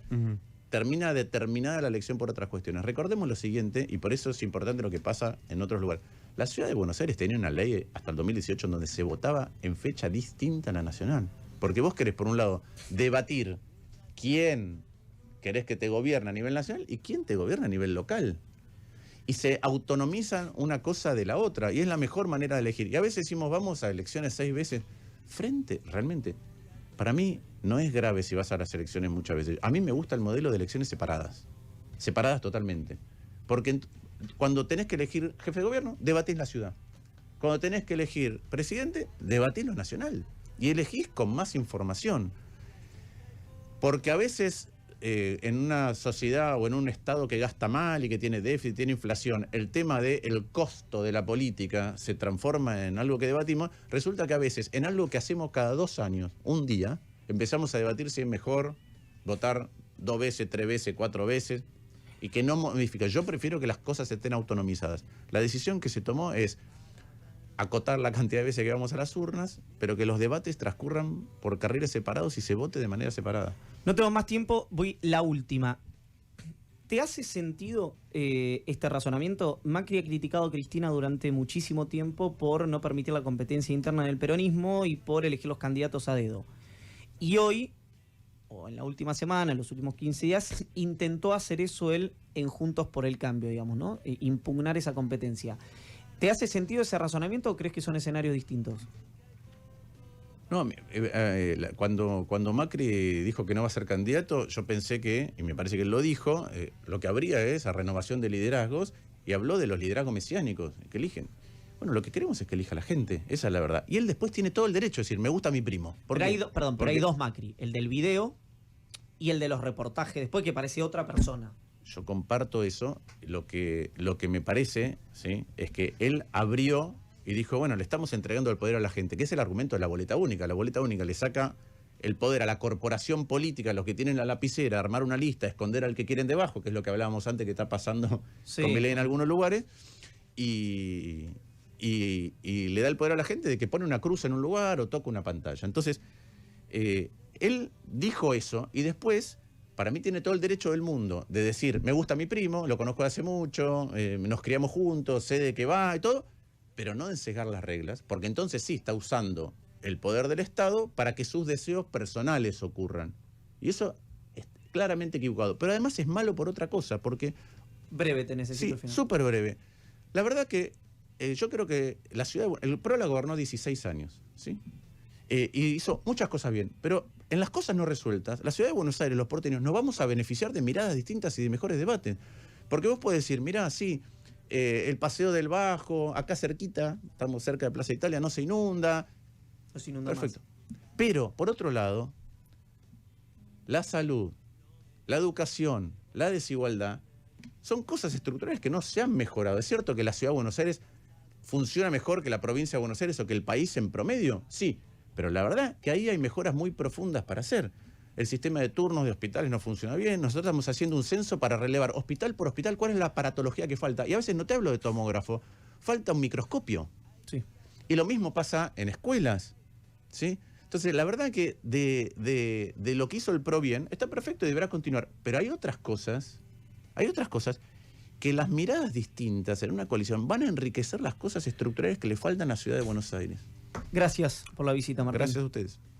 termina determinada la elección por otras cuestiones. Recordemos lo siguiente, y por eso es importante lo que pasa en otros lugares. La ciudad de Buenos Aires tenía una ley hasta el 2018 en donde se votaba en fecha distinta a la nacional. Porque vos querés, por un lado, debatir quién querés que te gobierne a nivel nacional y quién te gobierna a nivel local. Y se autonomizan una cosa de la otra, y es la mejor manera de elegir. Y a veces decimos, vamos a elecciones 6 veces. Realmente, para mí no es grave si vas a las elecciones muchas veces. A mí me gusta el modelo de elecciones separadas totalmente. Porque cuando tenés que elegir jefe de gobierno, debatís la ciudad. Cuando tenés que elegir presidente, debatís lo nacional. Y elegís con más información. Porque a veces en una sociedad o en un estado que gasta mal y que tiene déficit, tiene inflación, el tema del costo de la política se transforma en algo que debatimos. Resulta que a veces en algo que hacemos cada 2 años, un día, empezamos a debatir si es mejor votar 2 veces, 3 veces, 4 veces y que no modifica. Yo prefiero que las cosas estén autonomizadas. La decisión que se tomó es acotar la cantidad de veces que vamos a las urnas, pero que los debates transcurran por carriles separados y se vote de manera separada. No tengo más tiempo, voy la última. ¿Te hace sentido este razonamiento? Macri ha criticado a Cristina durante muchísimo tiempo por no permitir la competencia interna del peronismo y por elegir los candidatos a dedo. Y hoy, o en la última semana, en los últimos 15 días, intentó hacer eso él en Juntos por el Cambio, digamos, ¿no? Impugnar esa competencia. ¿Te hace sentido ese razonamiento o crees que son escenarios distintos? No, cuando Macri dijo que no va a ser candidato, yo pensé que, y me parece que él lo dijo, lo que habría es a renovación de liderazgos, y habló de los liderazgos mesiánicos que eligen. Bueno, lo que queremos es que elija la gente, esa es la verdad. Y él después tiene todo el derecho a decir, me gusta mi primo. Pero hay 2 Macri, el del video y el de los reportajes, después que parece otra persona. yo comparto eso. Lo que me parece, ¿sí?, es que él abrió y dijo, bueno, le estamos entregando el poder a la gente, que es el argumento de la boleta única. La boleta única le saca el poder a la corporación política, a los que tienen la lapicera, armar una lista, esconder al que quieren debajo, que es lo que hablábamos antes que está pasando con Milei en algunos lugares, y le da el poder a la gente de que pone una cruz en un lugar o toca una pantalla. Entonces, él dijo eso y después, para mí tiene todo el derecho del mundo de decir, me gusta mi primo, lo conozco de hace mucho, nos criamos juntos, sé de qué va y todo, pero no de encegar las reglas, porque entonces sí está usando el poder del Estado para que sus deseos personales ocurran. Y eso es claramente equivocado. Pero además es malo por otra cosa, porque... Breve, te necesito. Sí, súper breve. La verdad que yo creo que la ciudad... El PRO la gobernó 16 años, ¿sí? Y hizo muchas cosas bien, pero en las cosas no resueltas, la ciudad de Buenos Aires, los porteños, nos vamos a beneficiar de miradas distintas y de mejores debates. Porque vos podés decir, mirá, sí... el Paseo del Bajo, acá cerquita, estamos cerca de Plaza Italia, no se inunda. No se inunda. Perfecto. Más. Pero, por otro lado, la salud, la educación, la desigualdad, son cosas estructurales que no se han mejorado. ¿Es cierto que la ciudad de Buenos Aires funciona mejor que la provincia de Buenos Aires o que el país en promedio? Sí, pero la verdad que ahí hay mejoras muy profundas para hacer. El sistema de turnos de hospitales no funciona bien. Nosotros estamos haciendo un censo para relevar hospital por hospital cuál es la aparatología que falta. Y a veces no te hablo de tomógrafo, falta un microscopio. Sí. Y lo mismo pasa en escuelas, ¿sí? Entonces, la verdad que de lo que hizo el PRO bien, está perfecto y deberá continuar. Pero hay otras cosas que las miradas distintas en una coalición van a enriquecer las cosas estructurales que le faltan a la ciudad de Buenos Aires. Gracias por la visita, Martín. Gracias a ustedes.